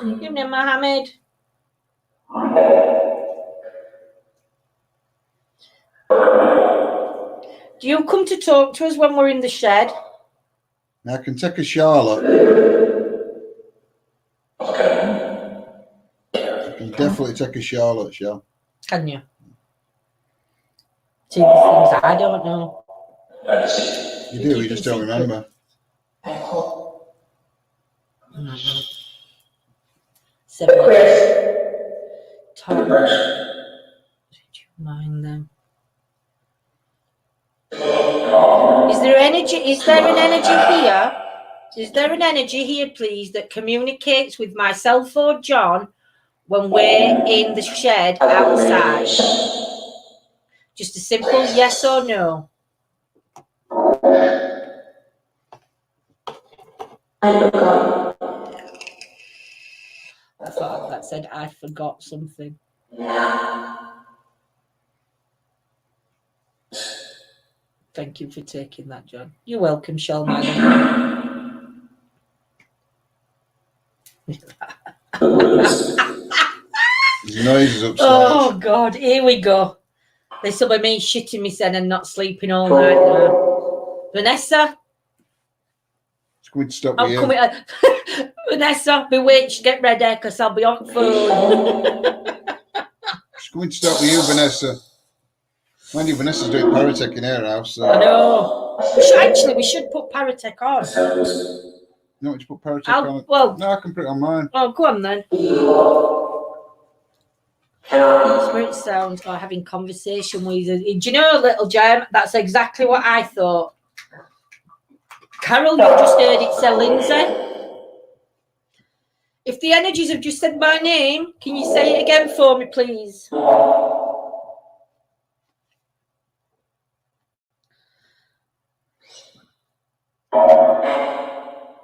Evening, Mohammed. Do you come to talk to us when we're in the shed? I can take a Charlotte. I can definitely take a Charlotte, Shell. Can you? See, the things I don't know. You do, you just don't remember. Mm-hmm. 7. Tom. Did you mind them? Is there energy? Is there an energy here? Is there an energy here, please, that communicates with myself or John when we're in the shed outside? Just a simple yes or no. I thought that said I forgot something. Thank you for taking that, John. You're welcome, Shell, my There's noises upstairs. Oh, God, here we go. There's some of me shitting myself and not sleeping all night now. Vanessa? It's going to stop with you. Vanessa, bewitched, get ready, because I'll be on phone. It's going to stop with you, Vanessa. Mind you, Vanessa's doing Paratech in her house. So. I know. We should put Paratech on. You want to put Paratech on? Well, no, I can put it on mine. Oh, go on then. Spirit sounds like having conversation with you. Do you know, little Gem? That's exactly what I thought. Carol, you just heard it say Lindsay. If the energies have just said my name, can you say it again for me, please?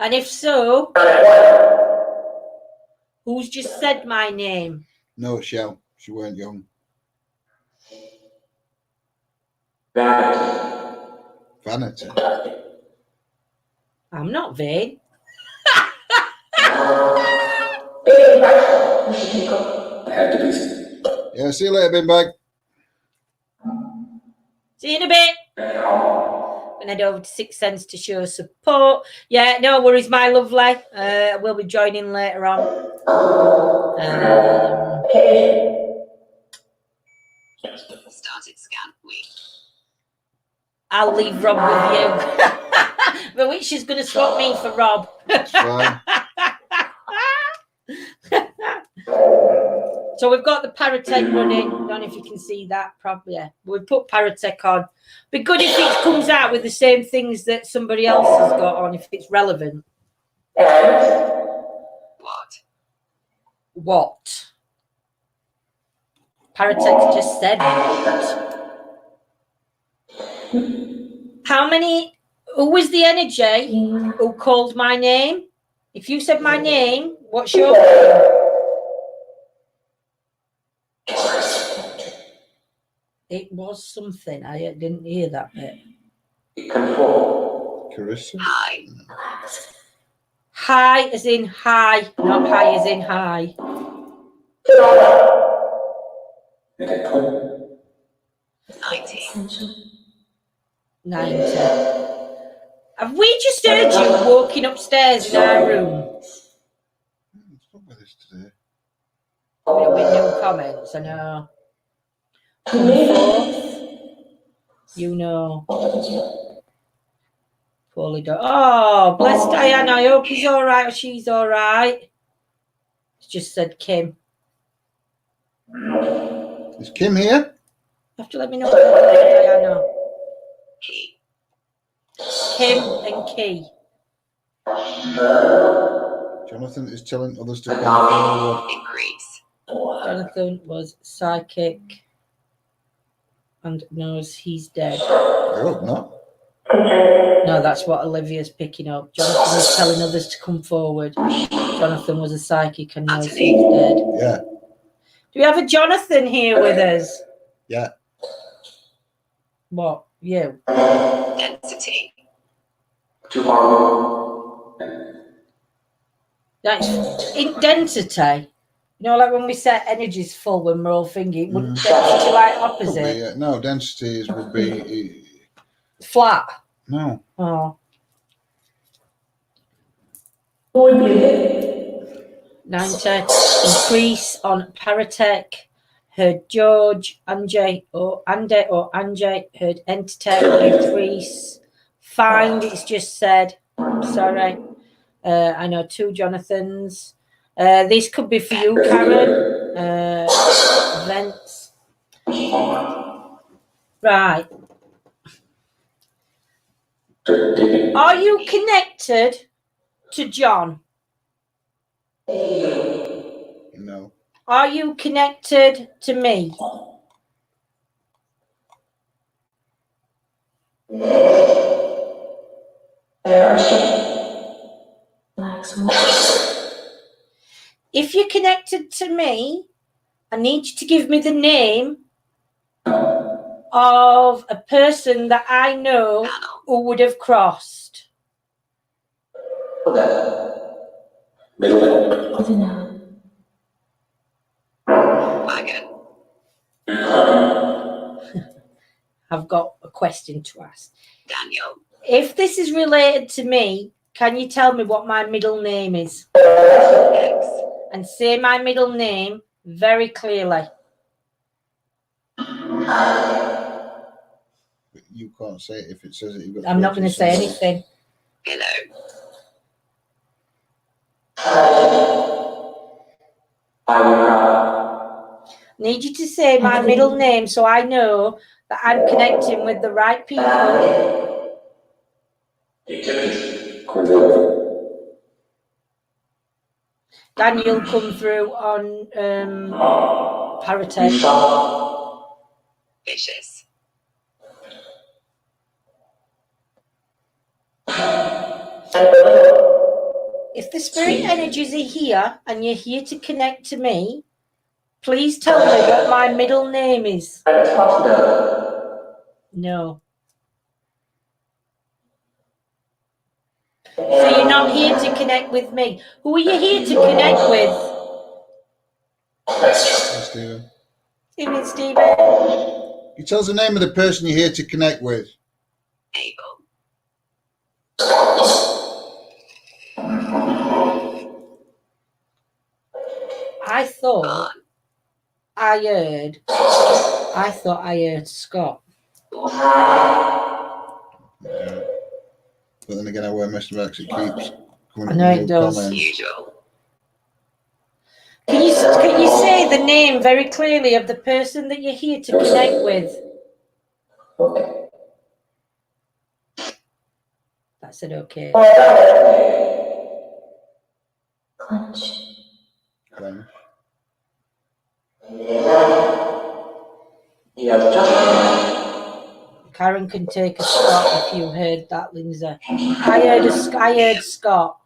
And if so, who's just said my name? No, Shell. She weren't young. Vanity. I'm not vain. Yeah, see you later, bin bag. See you in a bit. And head over to 6 Cents to show support. Yeah, no worries, my lovely. We'll be joining later on. Started scan week. I'll leave Rob with you. But which is going to swap me for Rob? That's fine. So we've got the Paratech running. I don't know if you can see that. Probably, yeah. We've put Paratech on. Be good if it comes out with the same things that somebody else has got on, if it's relevant. What? Paratech just said what? How many? Who was the energy who called my name? If you said my name, what's your name? It was something. I didn't hear that bit. Carissa. Hi. Hi as in hi, not hi as in hi. 90. Have we just heard you walking upstairs in our room? With this today. With no comments, I know. Come forth. You know. Poorly done. Oh, bless Diana. I hope he's all right or she's all right. It's just said Kim. Is Kim here? You have to let me know Diana. Kim and Key. Jonathan is telling others to come forward. Increase. Jonathan was psychic and knows he's dead. I hope not. No, that's what Olivia's picking up. Jonathan was telling others to come forward. Jonathan was a psychic and knows he's dead. Yeah. Do we have a Jonathan here with us? Yeah. What? You? Density. That's in density. You know, like when we set energy's full when we're all thinking, wouldn't density like opposite? No, densities would be flat. No. Oh. 90. Increase on Paratech. Heard George, Anjay, or Anjay. Heard Entitech, increase. Find, it's just said. Sorry. I know 2 Jonathans. This could be for you, Karen. Events. Right. Are you connected to John? No. Are you connected to me? If you're connected to me, I need you to give me the name of a person that I know who would have crossed. I've got a question to ask. Daniel. If this is related to me, can you tell me what my middle name is? X. And say my middle name very clearly. You can't say it if it says it. You've got I'm not going to say anything. Hello. Need you to say my middle name so I know that I'm connecting with the right people. Daniel come through on Paratech. Vicious. If the spirit energies are here and you're here to connect to me, please tell me what my middle name is. No. So you're not here to connect with me. Who are you here to connect with? Stephen. Stephen. You tell us the name of the person you're here to connect with. Abel. I thought I heard Scott. Yeah. But then again, I wear Mr. Max, it keeps coming. I know it does. Comments. Usual. Can you say the name very clearly of the person that you're here to connect with? That's it, okay. Clench. Clench. Karen can take a Scott if you heard that, Lindsay. I heard Scott.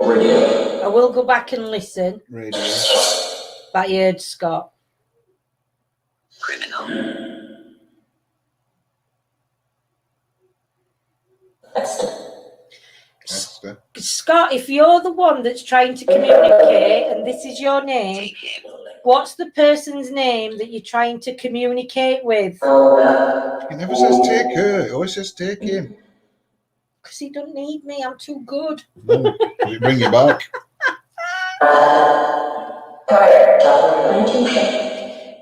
I will go back and listen. Radio. But I heard Scott. Criminal. Esther. Scott, if you're the one that's trying to communicate and this is your name, what's the person's name that you're trying to communicate with? He never says take her, he always says take him. Because he don't need me, I'm too good. No, does it bring you back?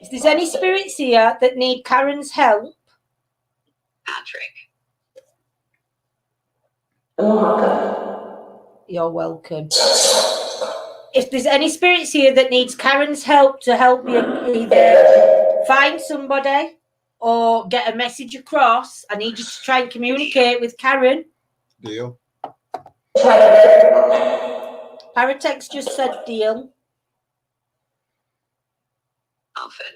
If there's any spirits here that need Karen's help, Patrick. you're welcome. If there's any spirits here that needs Karen's help to help you either find somebody or get a message across, I need you to try and communicate with Karen. Deal. Paratex just said deal. Often.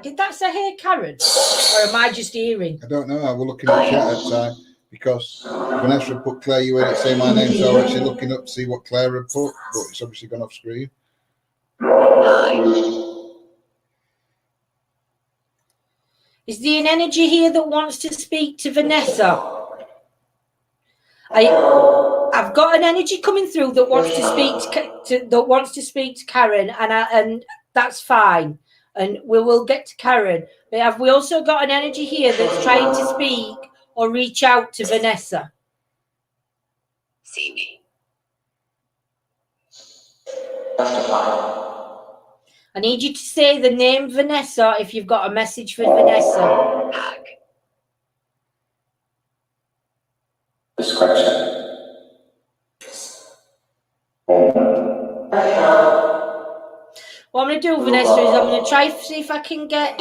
Did that say hey Karen? Or am I just hearing? I don't know. I was looking at chat at the time because Vanessa put Claire, you in it, say my name, so I was actually looking up to see what Claire had put, but it's obviously gone off screen. Is there an energy here that wants to speak to Vanessa? I've got an energy coming through that wants to speak to Karen, and that's fine. And we will get to Karen. But have we also got an energy here that's trying to speak or reach out to Vanessa? See me. I need you to say the name Vanessa if you've got a message for Vanessa. Hag. Description. What I'm going to do, Vanessa, is I'm going to try to see if I can get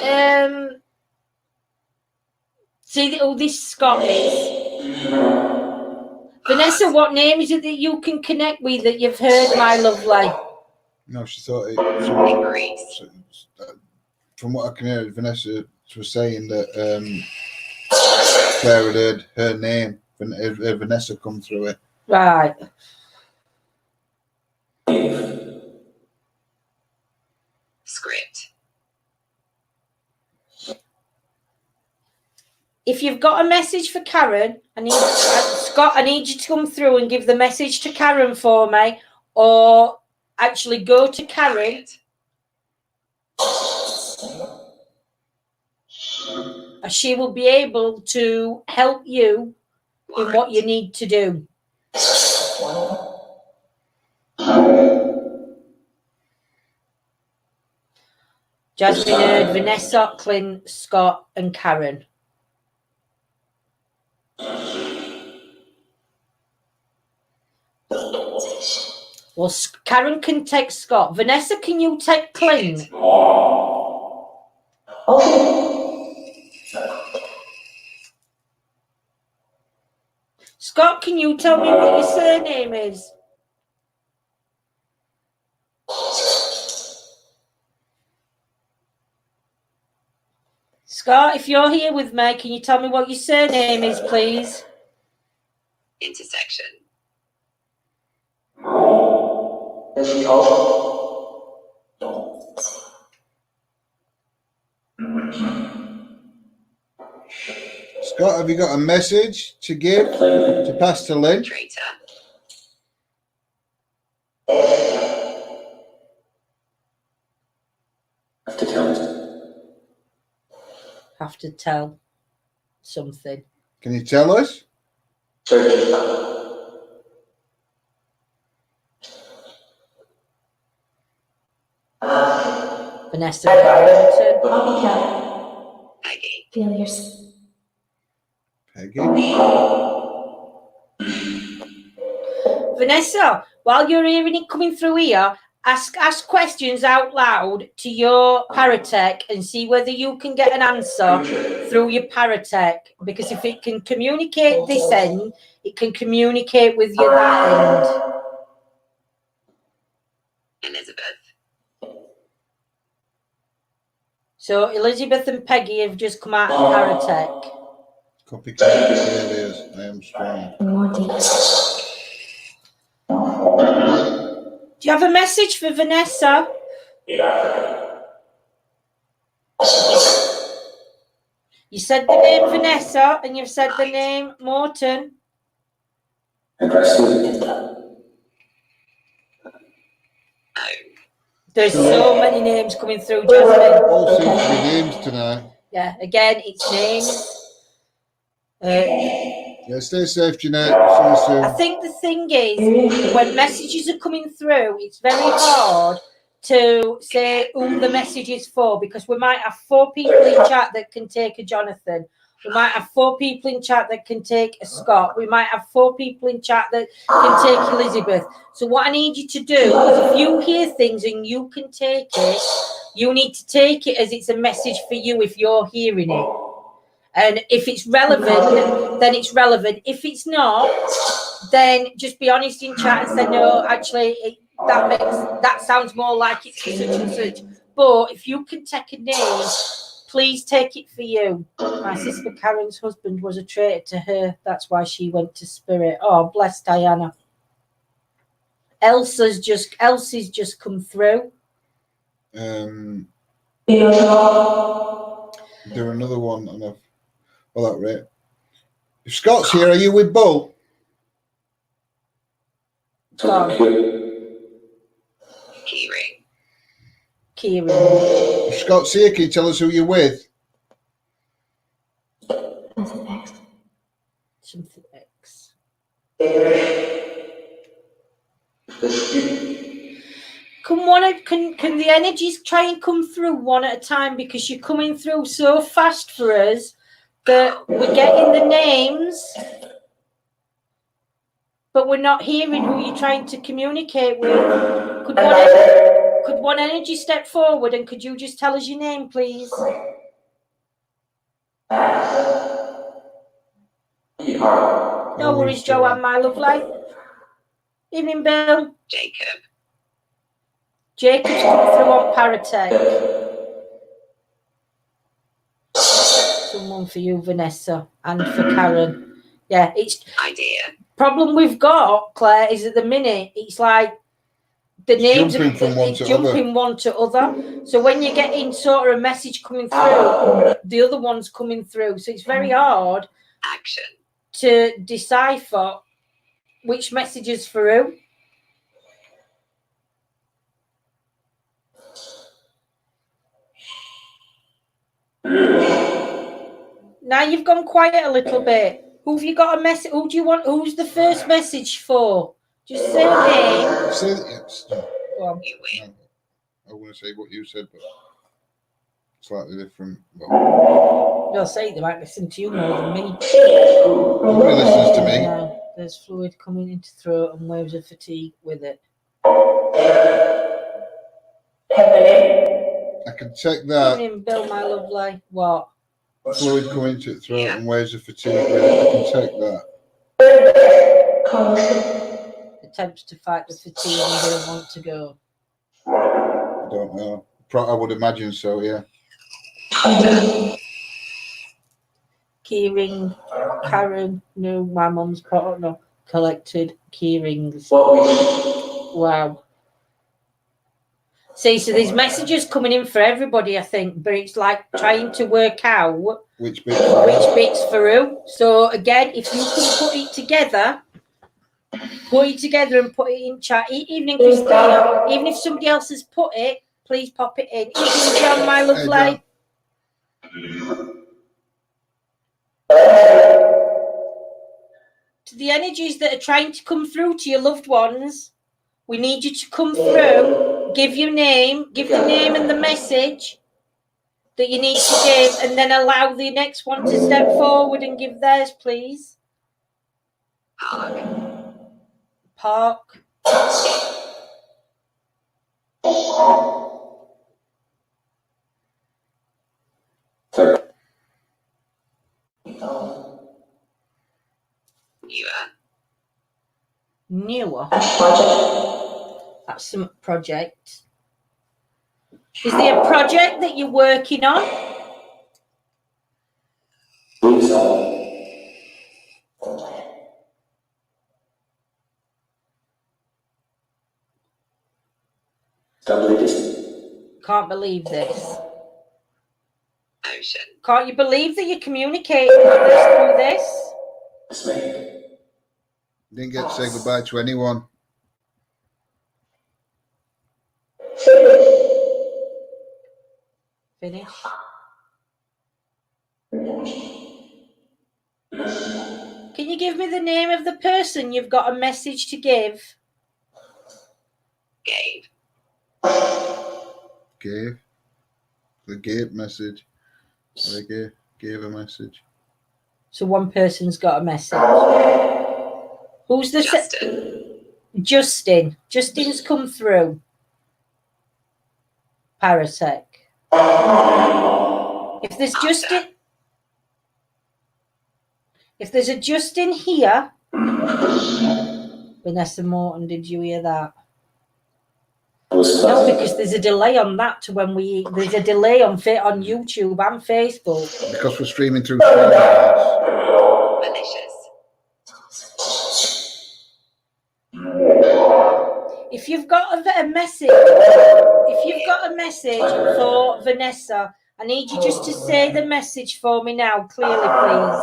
see who this Scott is. Vanessa, what name is it that you can connect with that you've heard, my lovely? No, she thought it. From what I can hear, Vanessa was saying that Claire had heard her name, Vanessa, come through it. Right. Script. If you've got a message for Karen, Scott, I need you to come through and give the message to Karen for me, or actually go to Karen. She will be able to help you in what you need to do. Jasmine heard Vanessa, Clint, Scott, and Karen. Well, Karen can take Scott. Vanessa, can you take Clint? Scott, can you tell me what your surname is? Scott, if you're here with me, can you tell me what your surname is, please? Intersection. Scott, have you got a message to give to pass to Lynn? Traitor. Have to tell something. Can you tell us? Vanessa. Peggy. Failures. Peggy. Vanessa, while you're hearing it coming through here, ask questions out loud to your paratech and see whether you can get an answer through your paratech, because if it can communicate this end, it can communicate with you that end. Elizabeth. So Elizabeth and Peggy have just come out of paratech. Copycat failures. I am strong. More details. Do you have a message for Vanessa? You said the name Vanessa and you've said the name Morton. There's so many names coming through, Jasmine. All seems to be names tonight. Yeah, again, it's names. Yeah, stay safe, Jeanette. See you soon. I think the thing is, when messages are coming through, it's very hard to say whom the message is for, because we might have 4 people in chat that can take a Jonathan. We might have 4 people in chat that can take a Scott. We might have 4 people in chat that can take Elizabeth. So what I need you to do is, if you hear things and you can take it, you need to take it as it's a message for you if you're hearing it. And if it's relevant, then it's relevant. If it's not, then just be honest in chat and say, no, actually, that sounds more like it's for such and such. But if you can take a name, please take it for you. My sister Karen's husband was a traitor to her. That's why she went to spirit. Oh, bless Diana. Elsie's just come through. Do another one. Enough. Well, that rate. If Scott's here, are you with Bull? Keyring. If Scott's here, can you tell us who you're with? Something X. Can the energies try and come through one at a time, because you're coming through so fast for us that we're getting the names, but we're not hearing who you're trying to communicate with. Could one energy step forward, and could you just tell us your name, please? No worries, Joanne, my lovely. Evening, Bill. Jacob's come through on Paratech. Someone for you, Vanessa, and for Karen. Yeah, it's Idea. Problem we've got, Claire, is at the minute it's like the names jumping from one to other. So when you're getting sort of a message coming through, the other one's coming through. So it's very hard to decipher which message is for who. Now you've gone quiet a little bit. Who have you got a message? Who do you want? Who's the first message for? Just say a name. Say it. Go on. I want to say what you said, but slightly different. They'll say they might listen to you more than me. Nobody listens to me. No, there's fluid coming into throat and waves of fatigue with it. I can check that. Evening, Bill, my lovely. What? Fluid coming into throat and waves of fatigue with it. I can check that. Attempts to fight the fatigue and don't want to go. I don't know. I would imagine so, yeah. Keyring, Karen, no, my mum's partner collected keyrings. Wow. See, so there's messages coming in for everybody, I think, but it's like trying to work out which bits for who. So again, if you can put it together and put it in chat. Evening, Christina. Even if somebody else has put it, please pop it in. Evening, John, my lovely. To the energies that are trying to come through to your loved ones, we need you to come through, give your name, give the name and the message that you need to give, and then allow the next one to step forward and give theirs, please. Park. Newer. That's some project. Is there a project that you're working on? Can't believe this. Ocean. Can't you believe that you're communicating with us through this? Didn't get to say goodbye to anyone. Finish. Can you give me the name of the person you've got a message to give? Gabe. The Gabe message. They gave a message. So one person's got a message. Who's the Justin. Justin's come through. Paratech. If there's a Justin here, Vanessa Morton, did you hear that? No, because there's a delay on that to when we. There's a delay on YouTube and Facebook. Because we're streaming through streaming. If you've got a message, for Vanessa, I need you just to say the message for me now, clearly, please.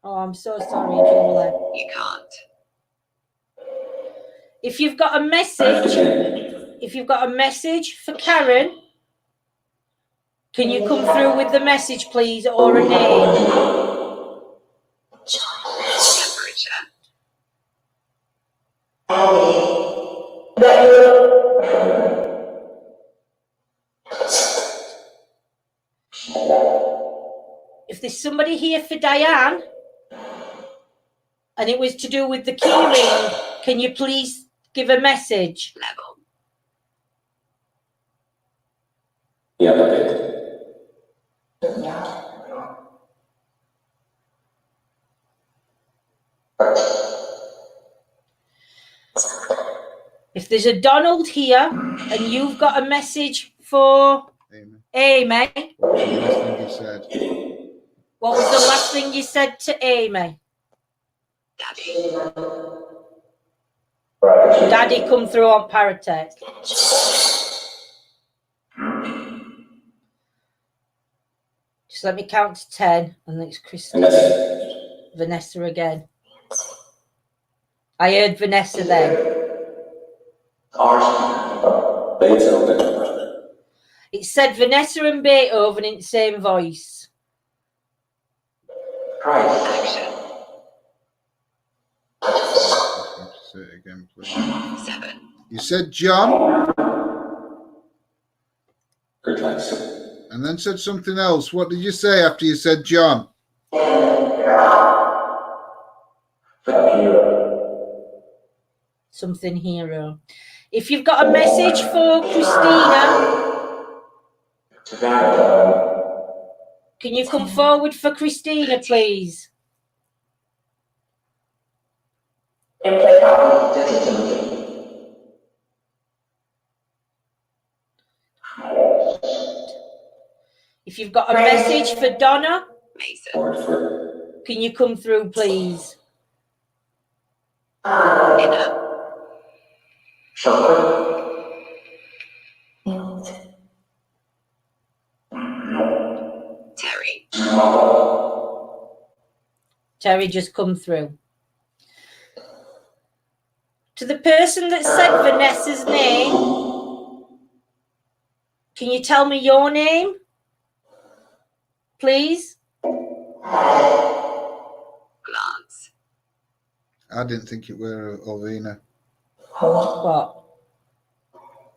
Oh, I'm so sorry, Julie. You can't. If you've got a message for Karen, can you come through with the message, please, or a name? If there's somebody here for Diane, and it was to do with the key ring, can you please give a message? Level. If there's a Donald here and you've got a message for Amy, what was the last thing you said to Amy? Daddy come through on Paratech. Just let me count to 10, and then it's Christine. Vanessa again. I heard Vanessa then. It said Vanessa and Beethoven in the same voice. Action. Say it again, please. 7. You said John? And then said something else. What did you say after you said John? Something hero. If you've got a message for Christina, can you come forward for Christina, please? If you've got a message for Donna, can you come through, please? Terry, just come through. To the person that said Vanessa's name, can you tell me your name, please? Glance. I didn't think it were Ovina. What?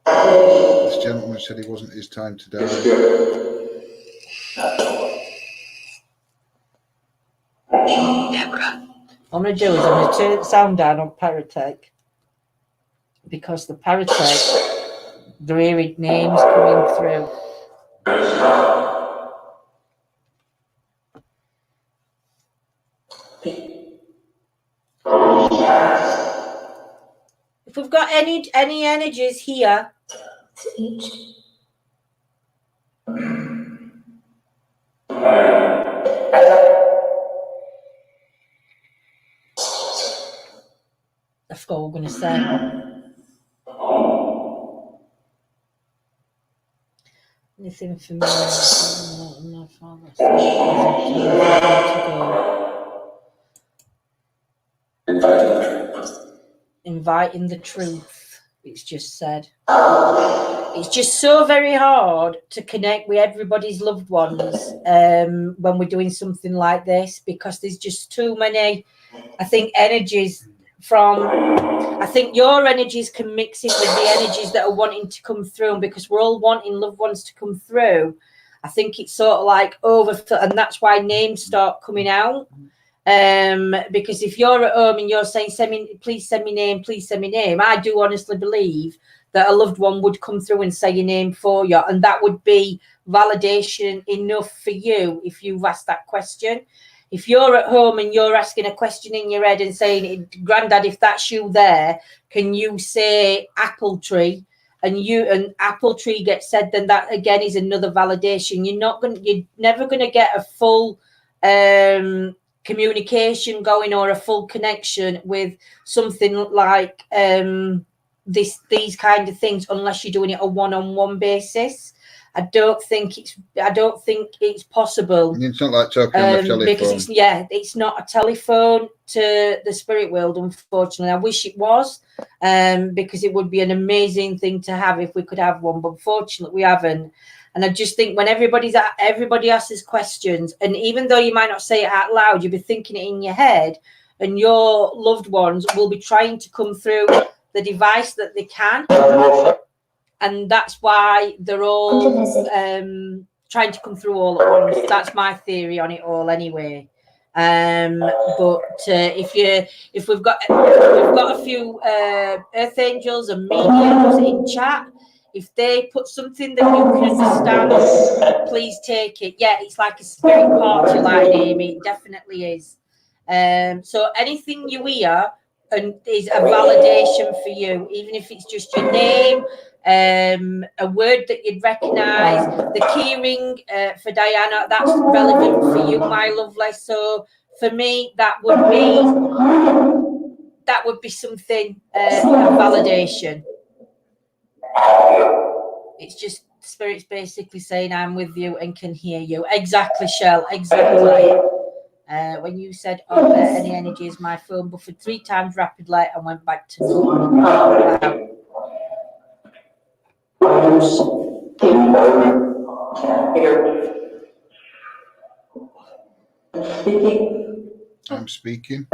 This gentleman said it wasn't his time to die. Deborah. What I'm going to do is I'm going to turn the sound down on Paratech, because the Paratech, they're hearing names coming through. If we've got any energies here, I forgot what I'm going to say. Anything for me? My father said inviting the truth. It's just said. It's just so very hard to connect with everybody's loved ones when we're doing something like this, because there's just too many, I think, energies from, I think your energies can mix in with the energies that are wanting to come through, and because we're all wanting loved ones to come through, I think it's sort of like overfill, and that's why names start coming out. Because if you're at home and you're saying, please send me name, I do honestly believe that a loved one would come through and say your name for you, and that would be validation enough for you if you've asked that question. If you're at home and you're asking a question in your head and saying, Grandad, if that's you there, can you say apple tree? And apple tree gets said, then that again is another validation. You're never gonna get a full communication going or a full connection with something like these kind of things unless you're doing it a one-on-one basis. I don't think it's possible. It's not like talking on the telephone. Because it's not a telephone to the spirit world, unfortunately. I wish it was, because it would be an amazing thing to have if we could have one, but unfortunately we haven't. And I just think when everybody asks questions, and even though you might not say it out loud, you'll be thinking it in your head, and your loved ones will be trying to come through the device that they can. And that's why they're all trying to come through all at once. That's my theory on it all, anyway. But if we've got a few earth angels and mediums in chat, if they put something that you can understand, please take it. Yeah, it's like a spirit party line, Amy. It definitely is. So anything you hear and is a validation for you, even if it's just your name, a word that you'd recognize. The key ring for Diana, that's relevant for you, my lovely. So for me, that would be something, a validation. It's just spirits basically saying I'm with you and can hear you. Exactly, Shell, exactly. When you said, are there any energies, my phone buffered 3 times rapidly and went back to normal. I'm speaking.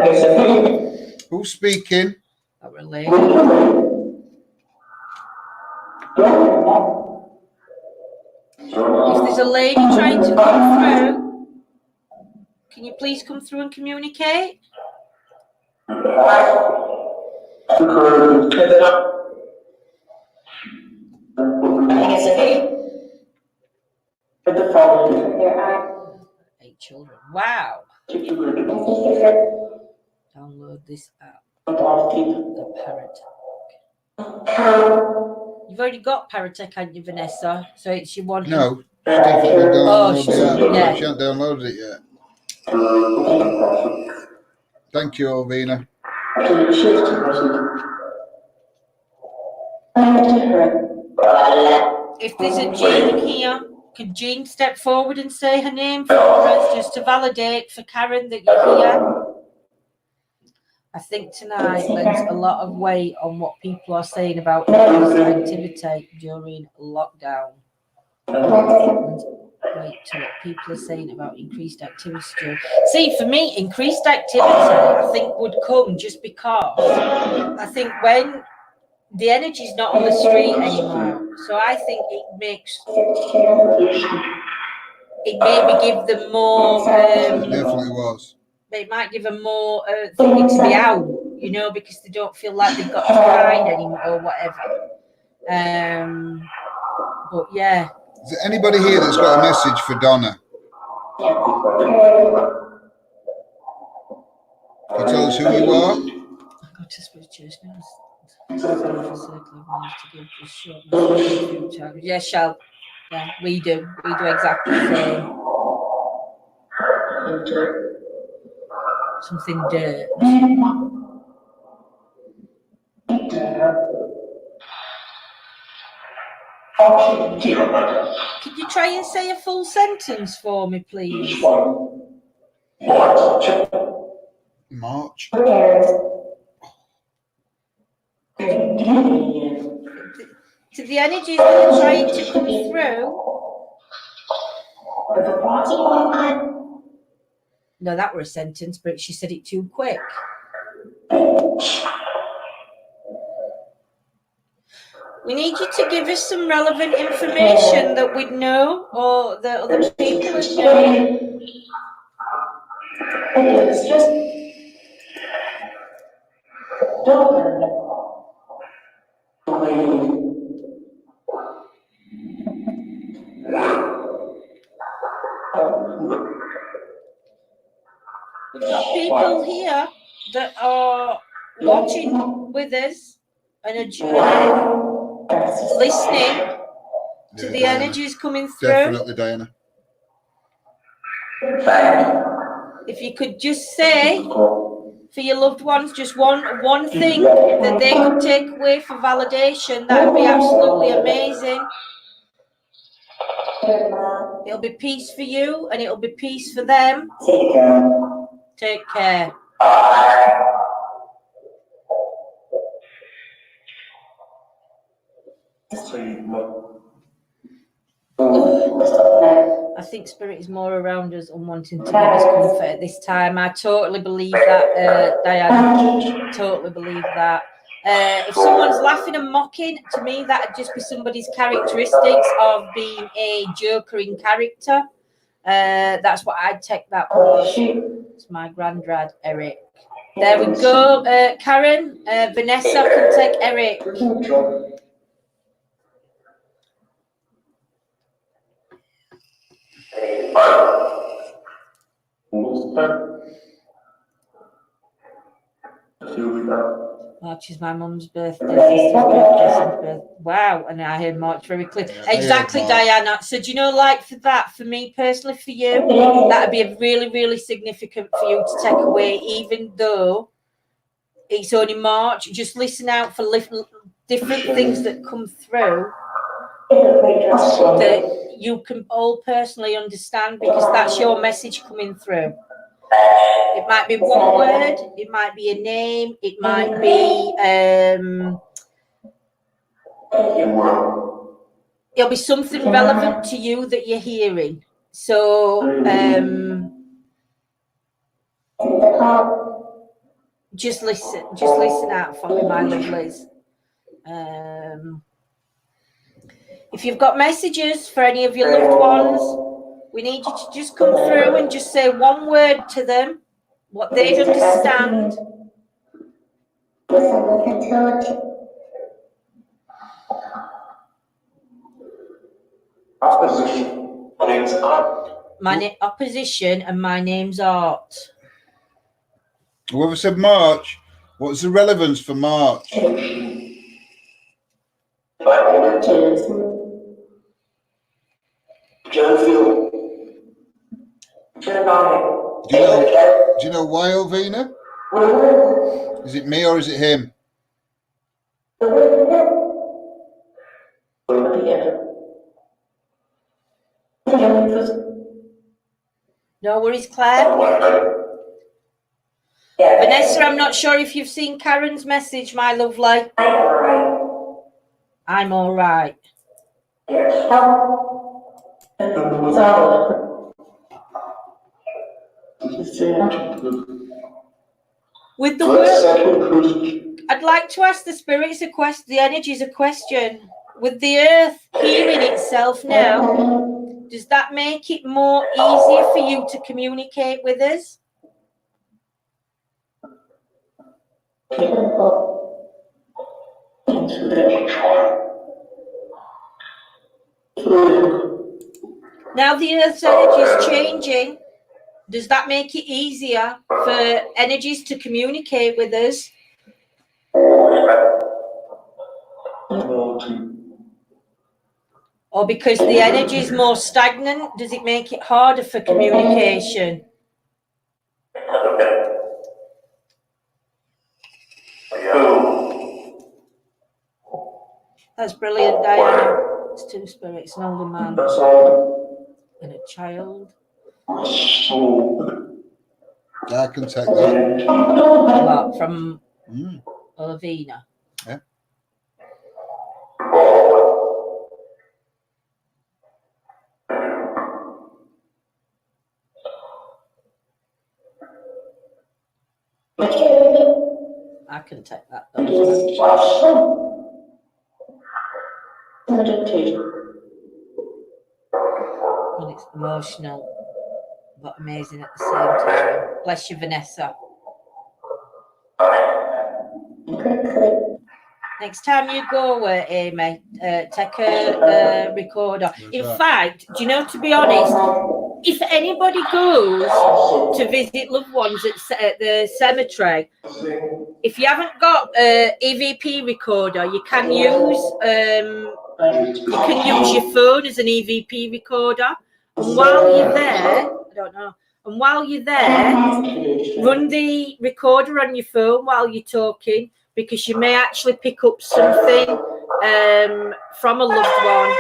Who's speaking? Not really. If there's a lady trying to come through, can you please come through and communicate? Eight children. Wow. Download this app. The Paratech. You've already got Paratech, haven't you, Vanessa? So it's your one. No. She hasn't downloaded it yet. Thank you, Alvina. If there's a Jean here, could Jean step forward and say her name for us, just to validate for Karen that you're here? I think tonight lends a lot of weight on what people are saying about increased activity during lockdown. Wait to what people are saying about increased activity. See, for me, increased activity, I think, would come just because I think when the energy is not on the street anymore, so I think it maybe give them more. It definitely was. It might give them more thinking to be out, because they don't feel like they've got to hide anymore or whatever. But yeah. Is there anybody here that's got a message for Donna? Can you tell us who you are? I got to switch church now. Yeah, Shell. Yeah, we do. We do exactly the same. Something dirt. Could you try and say a full sentence for me, please? March. To the energies that are trying to come through. No, that were a sentence, but she said it too quick. We need you to give us some relevant information that we'd know or that other people would know. It's just don't. We've got people here that are watching with us and are listening to the Diana. energies coming through. Definitely, Diana. If you could just say for your loved ones just one thing that they could take away for validation, that would be absolutely amazing. It'll be peace for you and it'll be peace for them. Take care. I think spirit is more around us and wanting to give us comfort at this time. I totally believe that, Diana. Totally believe that. If someone's laughing and mocking, to me, that'd just be somebody's characteristics of being a joker in character. That's what I'd take that was. It's my granddad, Eric. There we go. Karen, Vanessa can take Eric. March is my mum's birthday. Wow, and I heard March very clear. Yeah, exactly, Diana. So do you know, like for that, for me personally, for you, that'd be a really, really significant for you to take away, even though it's only March. Just listen out for different things that come through that you can all personally understand, because that's your message coming through. It might be one word, it might be a name, it might be it'll be something relevant to you that you're hearing. So just listen out for me, my lovelies. If you've got messages for any of your loved ones, we need you to just come through and just say one word to them, what they'd understand. Opposition, and my name's Art. Whoever said March, what's the relevance for March? Do you know why, Ovina? Is it me or is it him? No worries, Claire. Vanessa, I'm not sure if you've seen Karen's message, my lovely. I'm all right. With the word, I'd like to ask the spirits a question, the energies a question. With the earth healing itself now, does that make it more easier for you to communicate with us? Now the earth's energy is changing. Does that make it easier for energies to communicate with us? Or because the energy is more stagnant, does it make it harder for communication? That's brilliant, Diana. It's two spirits, an older man and a child. I can take that. What, from Olavina? Yeah. I can take that though. And it's emotional but amazing at the same time. Bless you, Vanessa. Next time you go, Amy, take a recorder. In fact, do you know, to be honest, if anybody goes to visit loved ones at the cemetery, if you haven't got an EVP recorder, you can use your phone as an EVP recorder. And while you're there, I don't know. And while you're there, run the recorder on your phone while you're talking, because you may actually pick up something from a loved one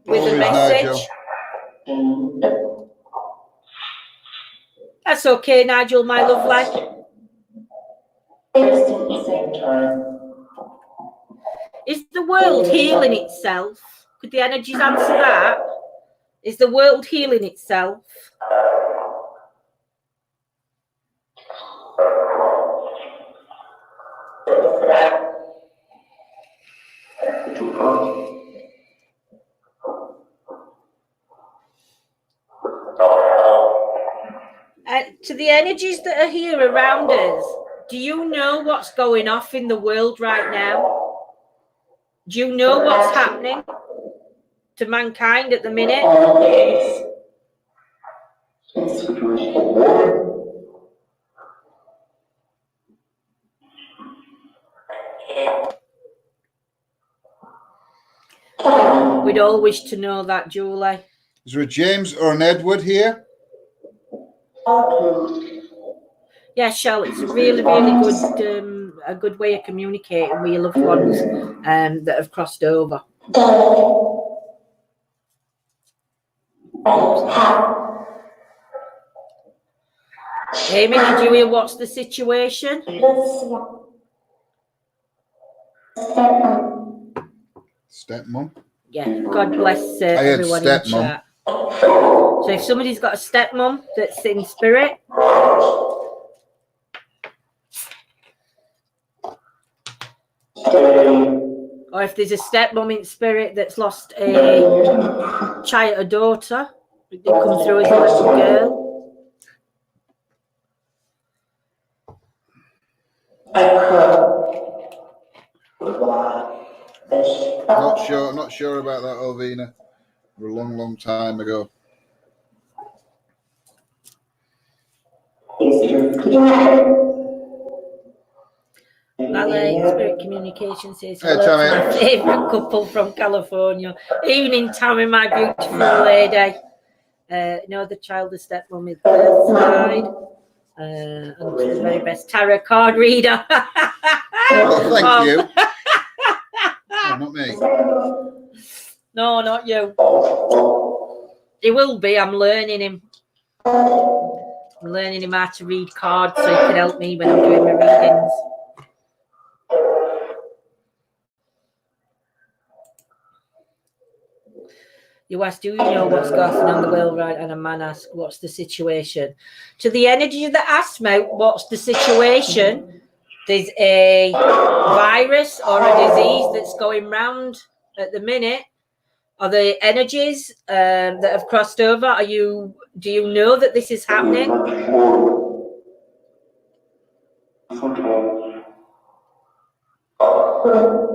with a message. Nigel. That's okay, Nigel, my lovely. Is the world healing itself? Could the energies answer that? Is the world healing itself? To the energies that are here around us, do you know what's going off in the world right now? Do you know what's happening to mankind at the minute? We'd all wish to know that, Julie. Is there a James or an Edward here? Yeah, Shell, it's a really, really good a good way of communicating with your loved ones that have crossed over. Amy, did you hear what's the situation? Stepmom. Yeah, God bless everyone in chat. So if somebody's got a stepmom that's in spirit, or if there's a stepmom in spirit that's lost a child, a daughter, that come through as a little girl. Not sure about that, Alvina. A long time ago. Ballet Spirit Communication says hello to my favourite couple from California. Evening, Tammy, my beautiful lady. No, the child, the stepmom is birth side. And the very best tarot card reader. Oh, thank you. Oh, not me. No, not you. He will be. I'm learning him. I'm learning him how to read cards so he can help me when I'm doing my readings. You ask, do you know what's going on in the world, right? And a man asks, what's the situation? To the energy that asked me, what's the situation? There's a virus or a disease that's going round at the minute. Are the energies that have crossed over? Do you know that this is happening?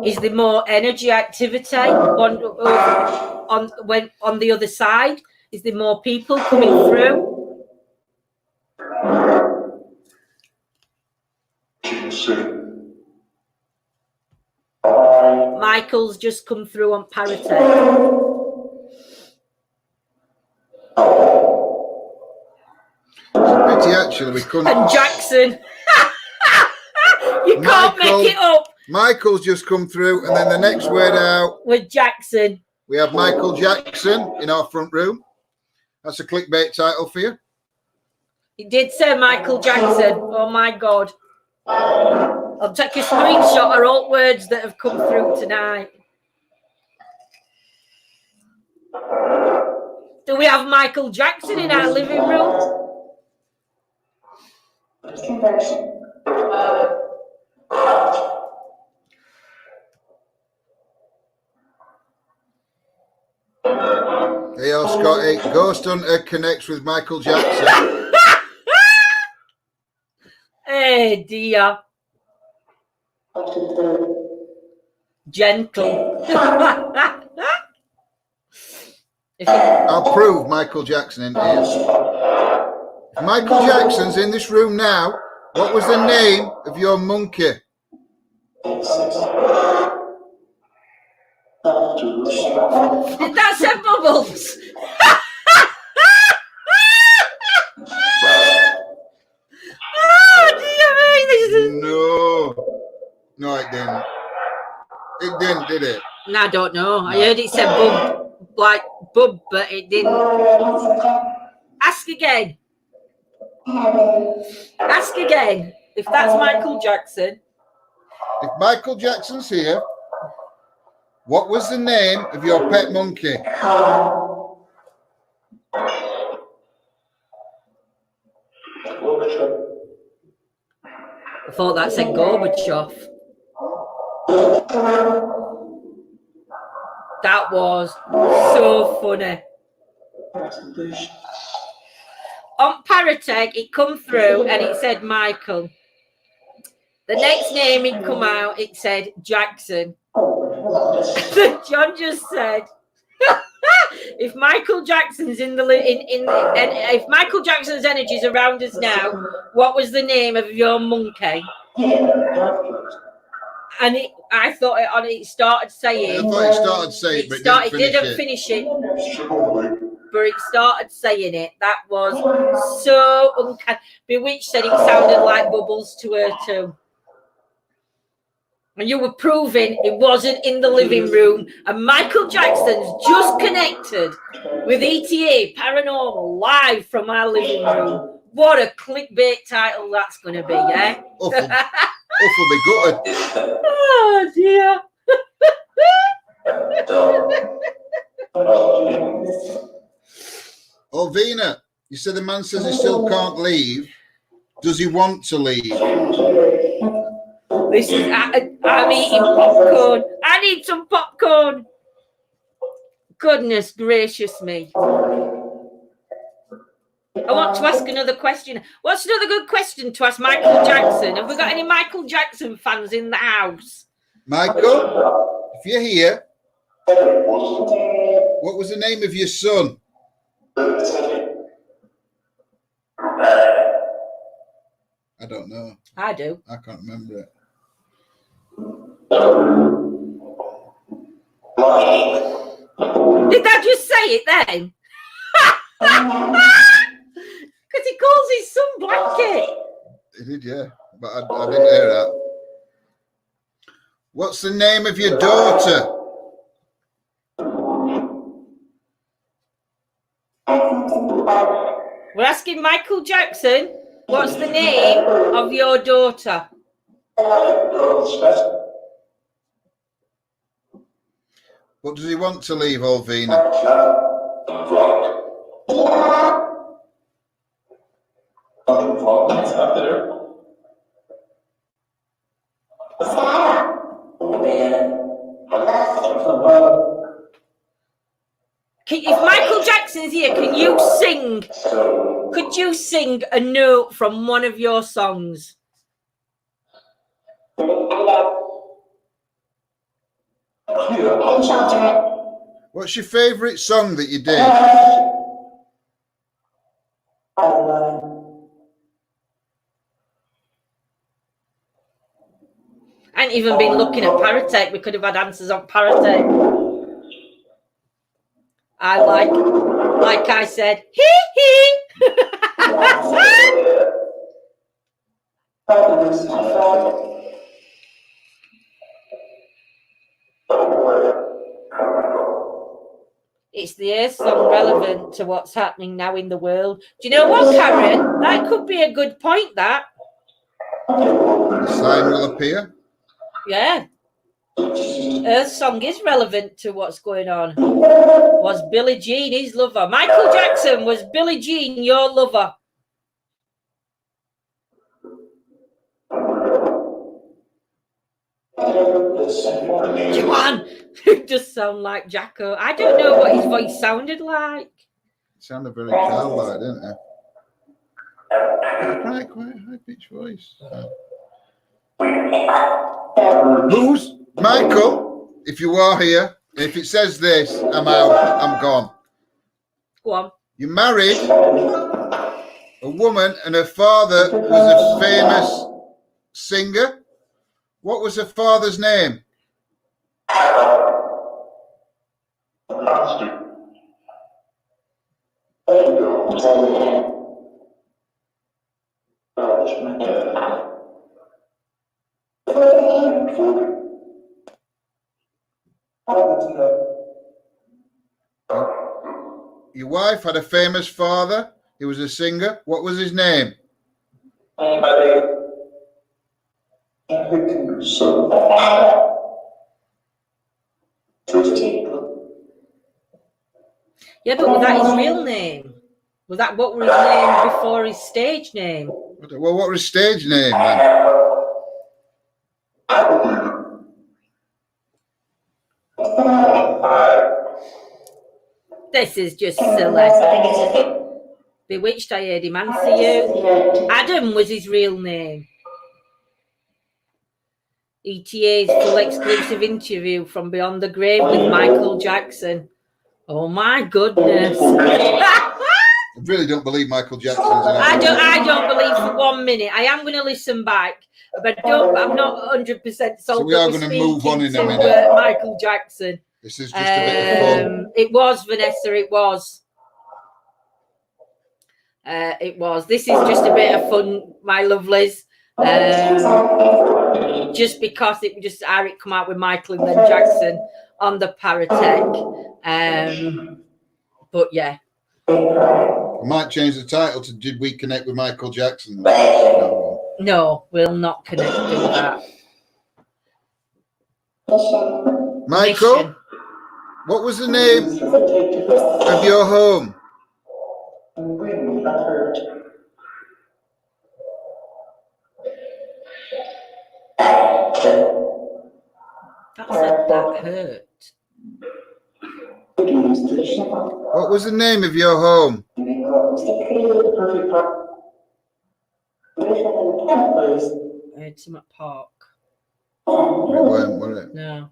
Is there more energy activity on the other side? Is there more people coming through? Michael's just come through on parity. Actually, we couldn't. And Jackson. Can't make it up. Michael's just come through, and then the next word out with Jackson. We have Michael Jackson in our front room. That's a clickbait title for you. He did say Michael Jackson. Oh my God. I'll take a screenshot of all words that have come through tonight. Do we have Michael Jackson in our living room? Hey, Scotty, Ghost Hunter connects with Michael Jackson. Hey, dear. Gentle. I'll prove Michael Jackson in here. If Michael Jackson's in this room now, what was the name of your monkey? Did that say Bubbles? Oh, dear me. No, it didn't. It didn't, did it? No, I don't know. No. I heard it said bub, like bub, but it didn't. Ask again. Ask again. If that's Michael Jackson. If Michael Jackson's here, what was the name of your pet monkey? I thought that said Gorbachev. That was so funny. On Paratech, it come through and it said Michael. The next name it come out, it said Jackson. John just said, if Michael Jackson's if Michael Jackson's energy is around us now, what was the name of your monkey? And I thought it started saying. I thought it started saying, but it didn't finish it. But it started saying it. That was so uncanny. Bewitched said it sounded like Bubbles to her too. And you were proving it wasn't in the living room. And Michael Jackson's just connected with ETA Paranormal live from our living room. What a clickbait title that's going to be, yeah? Awful be gutted. Oh, dear. Oh, Vina, you said the man says he still can't leave. Does he want to leave? This is, I'm eating popcorn. I need some popcorn. Goodness gracious me. I want to ask another question. What's another good question to ask Michael Jackson? Have we got any Michael Jackson fans in the house? Michael, if you're here, what was the name of your son? I don't know. I do. I can't remember it. Did that just say it then? Because he calls his son Blanket. He did, yeah. But I didn't hear that. What's the name of your daughter? We're asking Michael Jackson, what's the name of your daughter? What does he want to leave, Olvina? If Michael Jackson's here, can you sing? Could you sing a note from one of your songs? What's your favourite song that you did? I ain't even been looking at Paratech. We could have had answers on Paratech. I like I said, hee hee. It's the Earth song relevant to what's happening now in the world. Do you know what, Karen? That could be a good point, that. The sign will appear. Yeah. Earth song is relevant to what's going on. Was Billie Jean his lover? Michael Jackson, was Billie Jean your lover? Joanne, you just sound like Jacko. I don't know what his voice sounded like. It sounded very childlike, didn't it? Quite high pitched voice. Who's Michael? If you are here, if it says this, I'm out. I'm gone. Go on. You married a woman and her father was a famous singer. What was her father's name? Your wife had a famous father. He was a singer. What was his name? Yeah, but was that his real name? Was that what was his name before his stage name? Well, what was his stage name then? This is just silly. Bewitched, I heard him answer you. Adam was his real name. ETA's full exclusive interview from Beyond the Grave with Michael Jackson. Oh my goodness. I really don't believe Michael Jackson's an actor. I don't believe for 1 minute. I am going to listen back, but I'm not 100% sold. So we are going to move on in a minute. Michael Jackson. This is just a bit of fun. It was, Vanessa, it was. It was. This is just a bit of fun, my lovelies. Just because it just Eric come out with Michael and then Jackson on the Paratech. But yeah. I might change the title to "Did We Connect with Michael Jackson?" No, we'll not connect to that. Michael, Mission. what was the name of your home? That hurt. What was the name of your home? Some Park. It weren't, was it? No.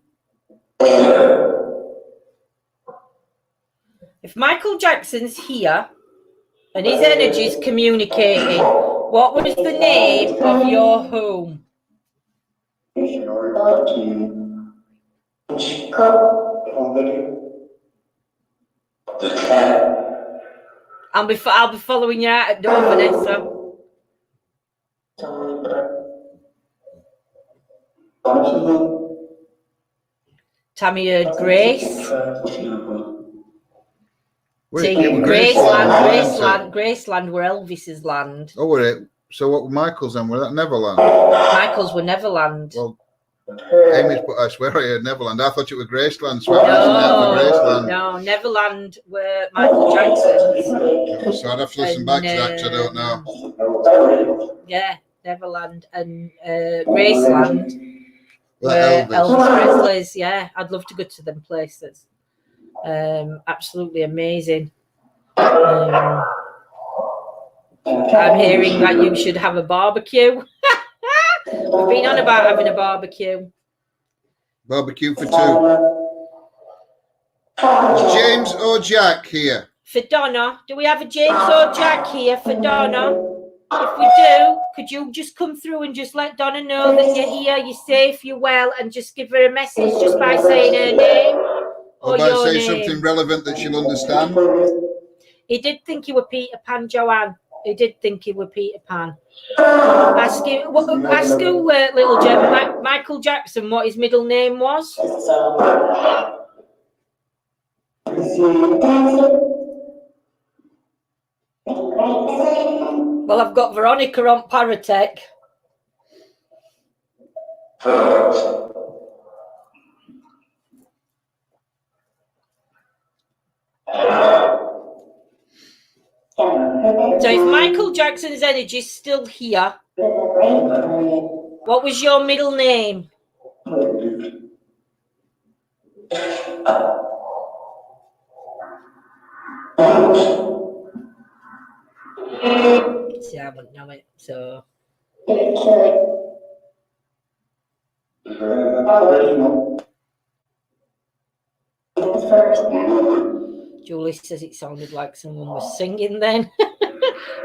If Michael Jackson's here and his energy's communicating, what was the name of your home? I'll be following you out at door, Vanessa. Tammy heard Grace. Graceland were Elvis's land. Oh, were it? So what were Michael's then? Were that Neverland? Michael's were Neverland. Well, Amy's put, I swear I heard Neverland. I thought it was Graceland, so Graceland. No, Neverland were Michael Jackson's. So I'd have to listen back to that because I don't know. Yeah, Neverland and Graceland were Elvis Presley's. Yeah, I'd love to go to them places. Absolutely amazing. I'm hearing that you should have a barbecue. We've been on about having a barbecue. Barbecue for two. Is James or Jack here? For Donna. Do we have a James or Jack here for Donna? If we do, could you just come through and just let Donna know that you're here, you're safe, you're well, and just give her a message just by saying her name? Or by saying something relevant that she'll understand? He did think you were Peter Pan, Joanne. He did think you were Peter Pan. Ask you, little Jem, Michael Jackson, what his middle name was. Well, I've got Veronica on Paratech. So if Michael Jackson's energy is still here, what was your middle name? See, I wouldn't know it, so. Julie says it sounded like someone was singing then.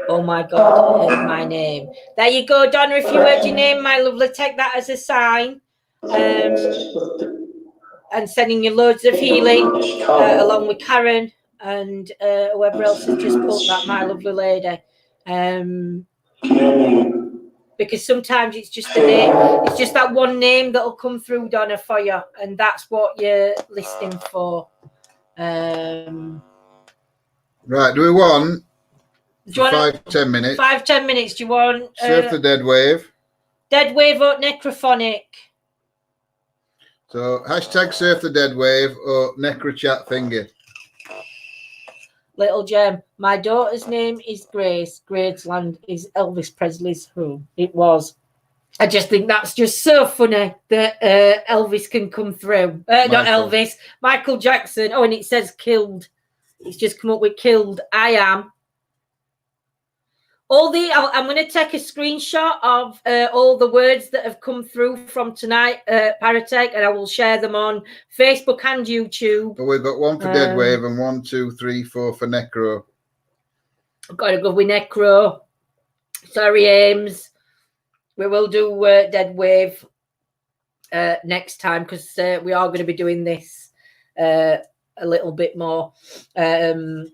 Oh my God, I heard my name. There you go, Donna. If you heard your name, my lovely, take that as a sign. And sending you loads of healing along with Karen and whoever else has just put that, my lovely lady. Because sometimes it's just the name, it's just that one name that'll come through, Donna, for you, and that's what you're listening for. Right, do we want do you want 5-10 minutes? 5-10 minutes. Do you want Surf the Dead Wave? Dead Wave or Necrophonic? So hashtag Surf the Dead Wave or Necrochat thingy. Little Gem. My daughter's name is Grace. Gravesland is Elvis Presley's home. It was. I just think that's just so funny that Elvis can come through. Not Elvis, Michael Jackson. Oh, and it says killed. It's just come up with killed. I am. I'm going to take a screenshot of all the words that have come through from tonight, Paratech, and I will share them on Facebook and YouTube. But we've got one for Dead Wave and 1, 2, 3, 4 for Necro. I've got to go with Necro. Sorry, Ames. We will do Dead Wave next time because we are going to be doing this a little bit more. I'm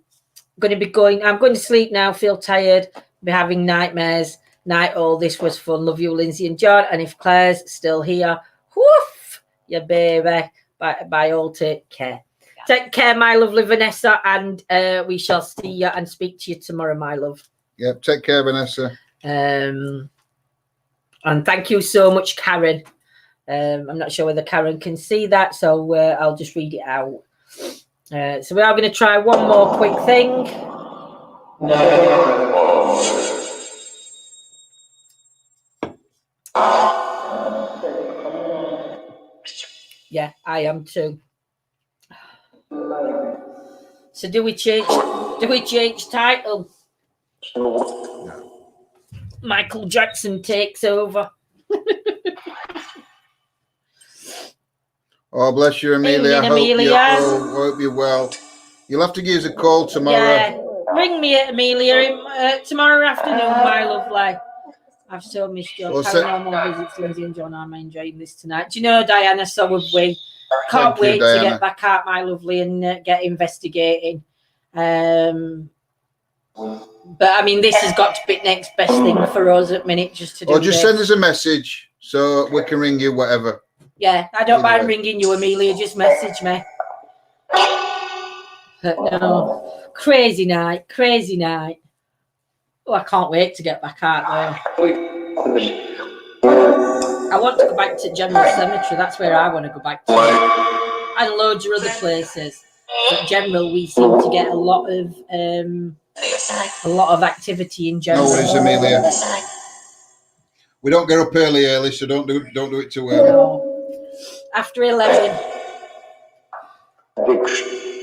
going to sleep now, feel tired. Be having nightmares. Night all. This was fun. Love you, Lindsay and John. And if Claire's still here, woof, your baby. Bye all. Take care. Take care, my lovely Vanessa, and we shall see you and speak to you tomorrow, my love. Yep. Take care, Vanessa. And thank you so much, Karen. I'm not sure whether Karen can see that, so I'll just read it out. So we are going to try one more quick thing. Yeah, I am too. So do we change title? Michael Jackson takes over. Oh, bless you, Amelia. I hope you're well. You'll have to give us a call tomorrow. Yeah, ring me, Amelia, tomorrow afternoon, my lovely. I've so missed your paranormal visits, Lindsay and John. I'm enjoying this tonight. Do you know, Diana, so have we. Can't wait to get back out, my lovely, and get investigating. But I mean, this has got to be next best thing for us at minute just to do. Or just send us a message so we can ring you, whatever. Yeah, I don't mind ringing you, Amelia. Just message me. But no, crazy night. Oh, I can't wait to get back out there. I want to go back to General Cemetery. That's where I want to go back to. And loads of other places. But General, we seem to get a lot of activity in General. No worries, Amelia. We don't get up early, so don't do it too early. No. After 11.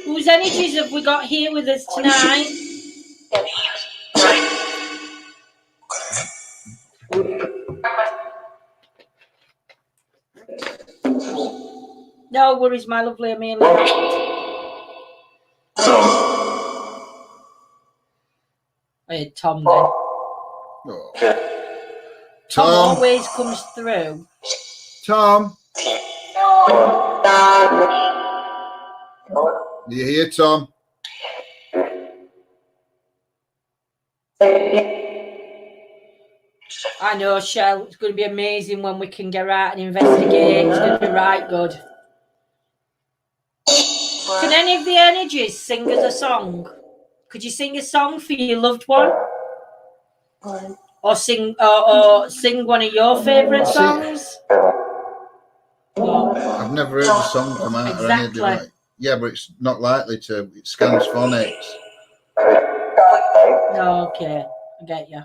Whose energies have we got here with us tonight? No worries, my lovely Amelia. I had Tom then. Oh. Tom always comes through. Tom. Do you hear, Tom? I know, Shell. It's going to be amazing when we can get out and investigate. It's going to be right good. Can any of the energies sing us a song? Could you sing a song for your loved one? Or sing one of your favourite songs? No. I've never heard the song come out or anything like that. Yeah, but it's not likely to. It scans phonics. No, okay. I get you.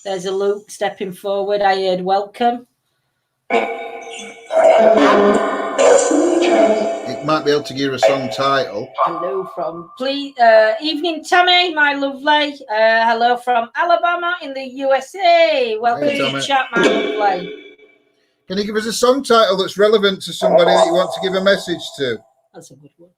There's a Luke stepping forward. I heard welcome. It might be able to give a song title. Hello from evening, Tammy, my lovely. Hello from Alabama in the USA. Welcome to the chat, my lovely. Can you give us a song title that's relevant to somebody that you want to give a message to? That's a good one.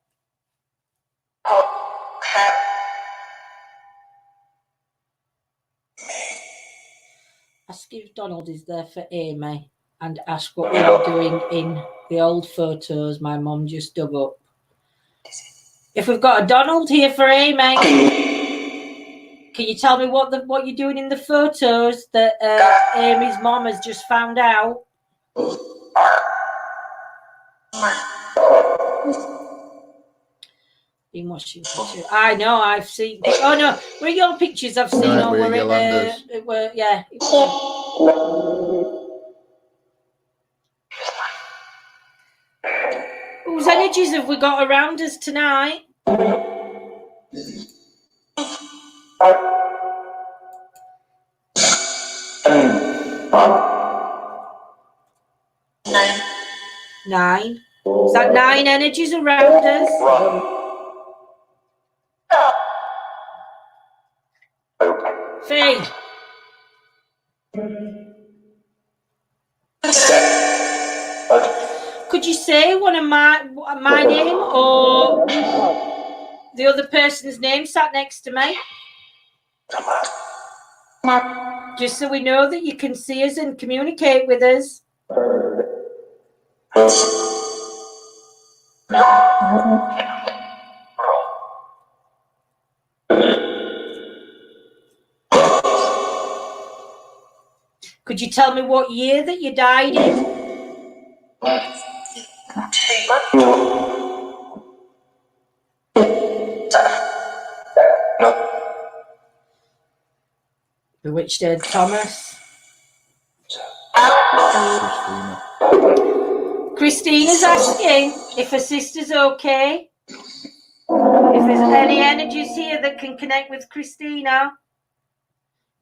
Ask if Donald is there for Amy and ask what we are doing in the old photos my mum just dug up. If we've got a Donald here for Amy, can you tell me what you're doing in the photos that Amy's mum has just found out? Been watching pictures. I know, I've seen. Oh no, were your pictures I've seen? No, Or were Yolanda's. it were yeah. Whose energies have we got around us tonight? Nine. Is that 9 energies around us? Faye. Could you say one of my name or the other person's name sat next to me? Just so we know that you can see us and communicate with us. Could you tell me what year that you died in? Bewitched Ed Thomas. Christina's asking if her sister's okay. If there's any energies here that can connect with Christina.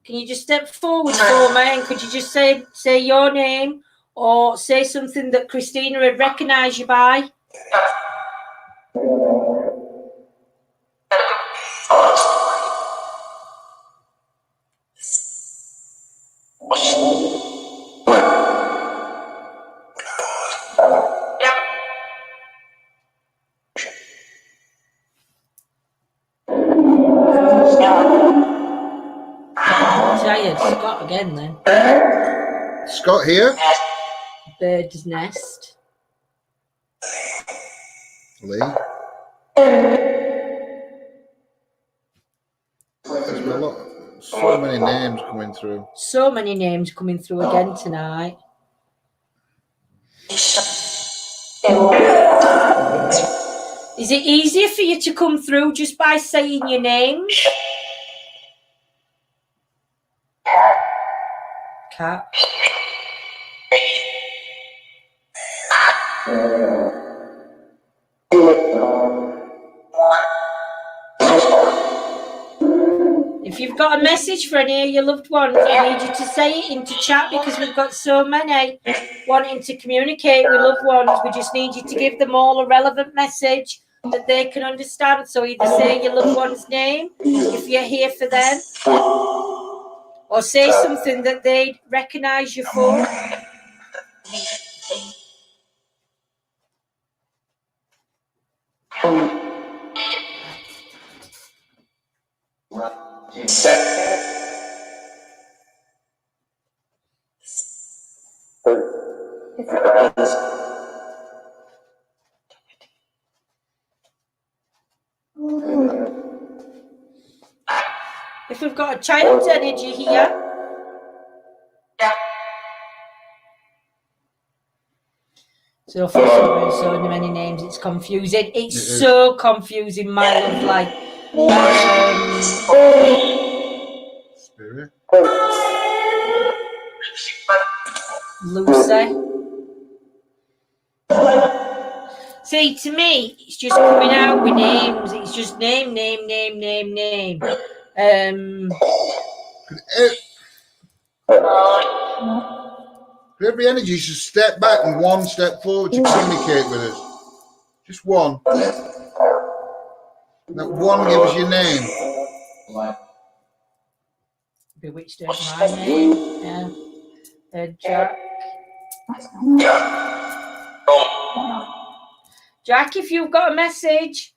Can you just step forward for me and could you just say your name or say something that Christina would recognise you by? Tired Scott again then. Scott here. Bird's Nest. Lee. There's a lot. So many names coming through. So many names coming through again tonight. Is it easier for you to come through just by saying your names? Cat. If you've got a message for any of your loved ones, I need you to say it into chat because we've got so many wanting to communicate with loved ones. We just need you to give them all a relevant message that they can understand. So either say your loved one's name if you're here for them, or say something that they'd recognise you for. If we've got a child's energy here, so for so many names, it's confusing. It's so confusing, my love. Like Spirit. Lucy. See, to me, it's just coming out with names. It's just name. Every energy should step back and one step forward to communicate with us. Just one. That one give us your name. Bewitched is my name. Yeah. Jack. Jack, if you've got a message.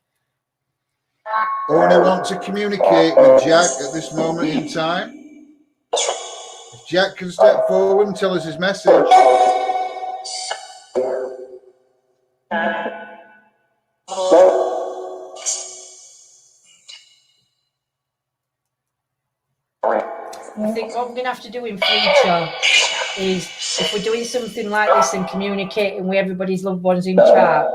only want to communicate with Jack at this moment in time. If Jack can step forward and tell us his message. I think what we're going to have to do in future is, if we're doing something like this and communicating with everybody's loved ones in chat,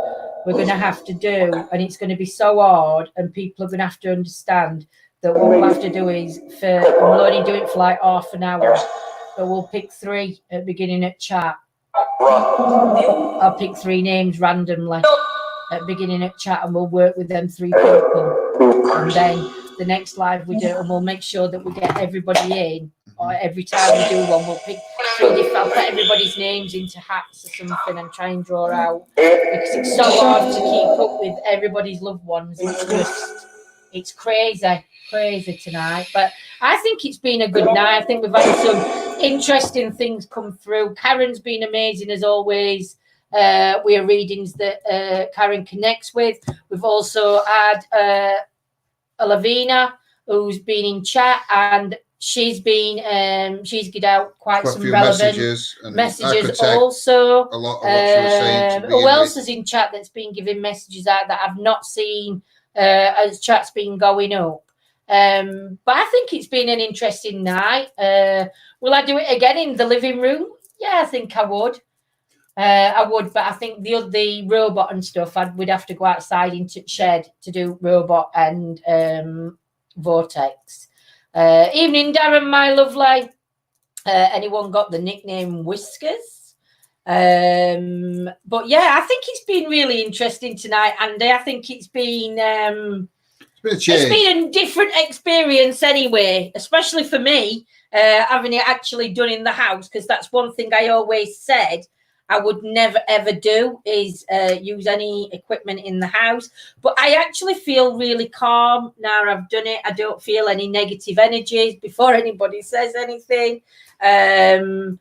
we're going to have to do, and it's going to be so hard, and people are going to have to understand that what we'll have to do is, and we'll only do it for like half an hour, but we'll pick 3 at the beginning of chat. I'll pick 3 names randomly at the beginning of chat, and we'll work with them 3 people. And then the next live we do, and we'll make sure that we get everybody in. Or every time we do one, we'll pick 3 different. I'll put everybody's names into hats or something and try and draw out, because it's so hard to keep up with everybody's loved ones. It's crazy tonight. But I think it's been a good night. I think we've had some interesting things come through. Karen's been amazing as always. We are readings that Karen connects with. We've also had Lavina, who's been in chat, and she's been she's given out quite some relevant messages also. A lot of what she was saying. Who else is in chat that's been giving messages out that I've not seen as chat's been going up? But I think it's been an interesting night. Will I do it again in the living room? Yeah, I think I would. But I think the robot and stuff, we'd have to go outside into shed to do robot and vortex. Evening, Darren, my lovely. Anyone got the nickname Whiskers? But yeah, I think it's been really interesting tonight, Andy. I think it's been a different experience anyway, especially for me, having it actually done in the house, because that's one thing I always said I would never ever do, is use any equipment in the house. But I actually feel really calm now I've done it. I don't feel any negative energies before anybody says anything. The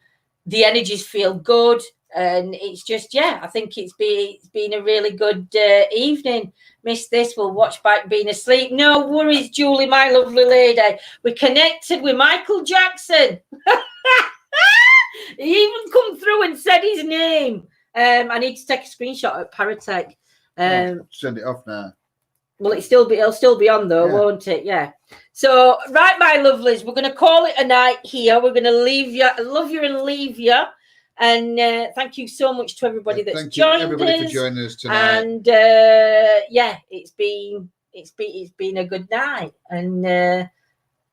energies feel good, and it's just, yeah, I think it's been a really good evening. Missed this, we'll watch back being asleep. No worries, Julie, my lovely lady. We connected with Michael Jackson. He even come through and said his name. I need to take a screenshot at Paratech. Send it off now. Well, it'll still be on though, won't it? Yeah. So, right, my lovelies, we're going to call it a night here. We're going to love you and leave you. And thank you so much to everybody that's joined us. Thank you, everybody, for joining us tonight. And yeah, it's been a good night. And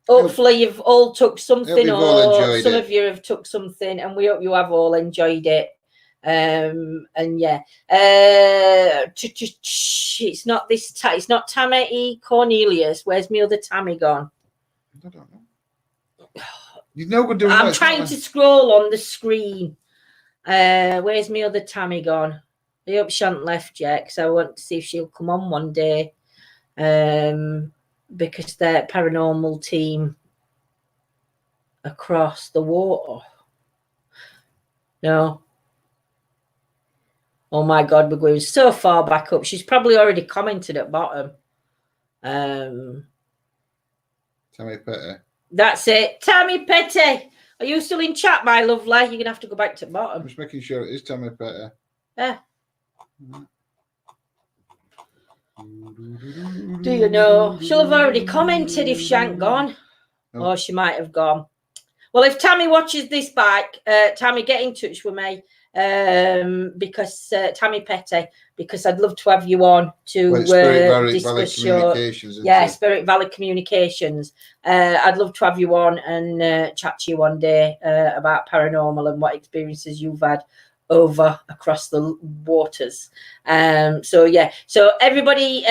hopefully you've all took something, or some of you have took something, and we hope you have all enjoyed it. And yeah, it's not it's not Tammy E. Cornelius. Where's my other Tammy gone? I don't know. You know we're doing. I'm trying to scroll on the screen. Where's my other Tammy gone? I hope she hasn't left yet, because I want to see if she'll come on one day. Because they're paranormal team across the water. No. Oh my God, we're going so far back up. She's probably already commented at bottom. Tammy Petty. That's it. Tammy Petty. Are you still in chat, my lovely? You're going to have to go back to bottom. I'm just making sure it is Tammy Petty. Yeah. Do you know? She'll have already commented if she ain't gone. No. Or she might have gone. Well, if Tammy watches this back, Tammy, get in touch with me. Because Tammy Petty, because I'd love to have you on to discuss your Spirit Valley Communications. I'd love to have you on and chat to you one day about paranormal and what experiences you've had over across the waters. So yeah, so everybody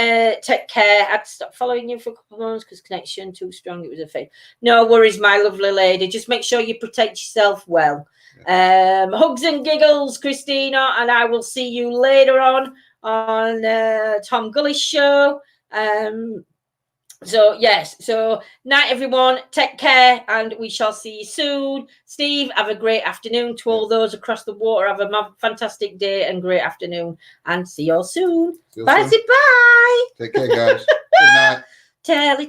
take care. I'd stop following you for a couple of months because connection too strong, it was a fake. No worries, my lovely lady, just make sure you protect yourself well. Hugs and giggles, Christina, and I will see you later on Tom Gully's show. So yes, so night everyone, take care, and we shall see you soon. Steve, have a great afternoon. To all those across the water, have a fantastic day and great afternoon, and see you all soon. Bye. Take care, guys. Good night. Telly.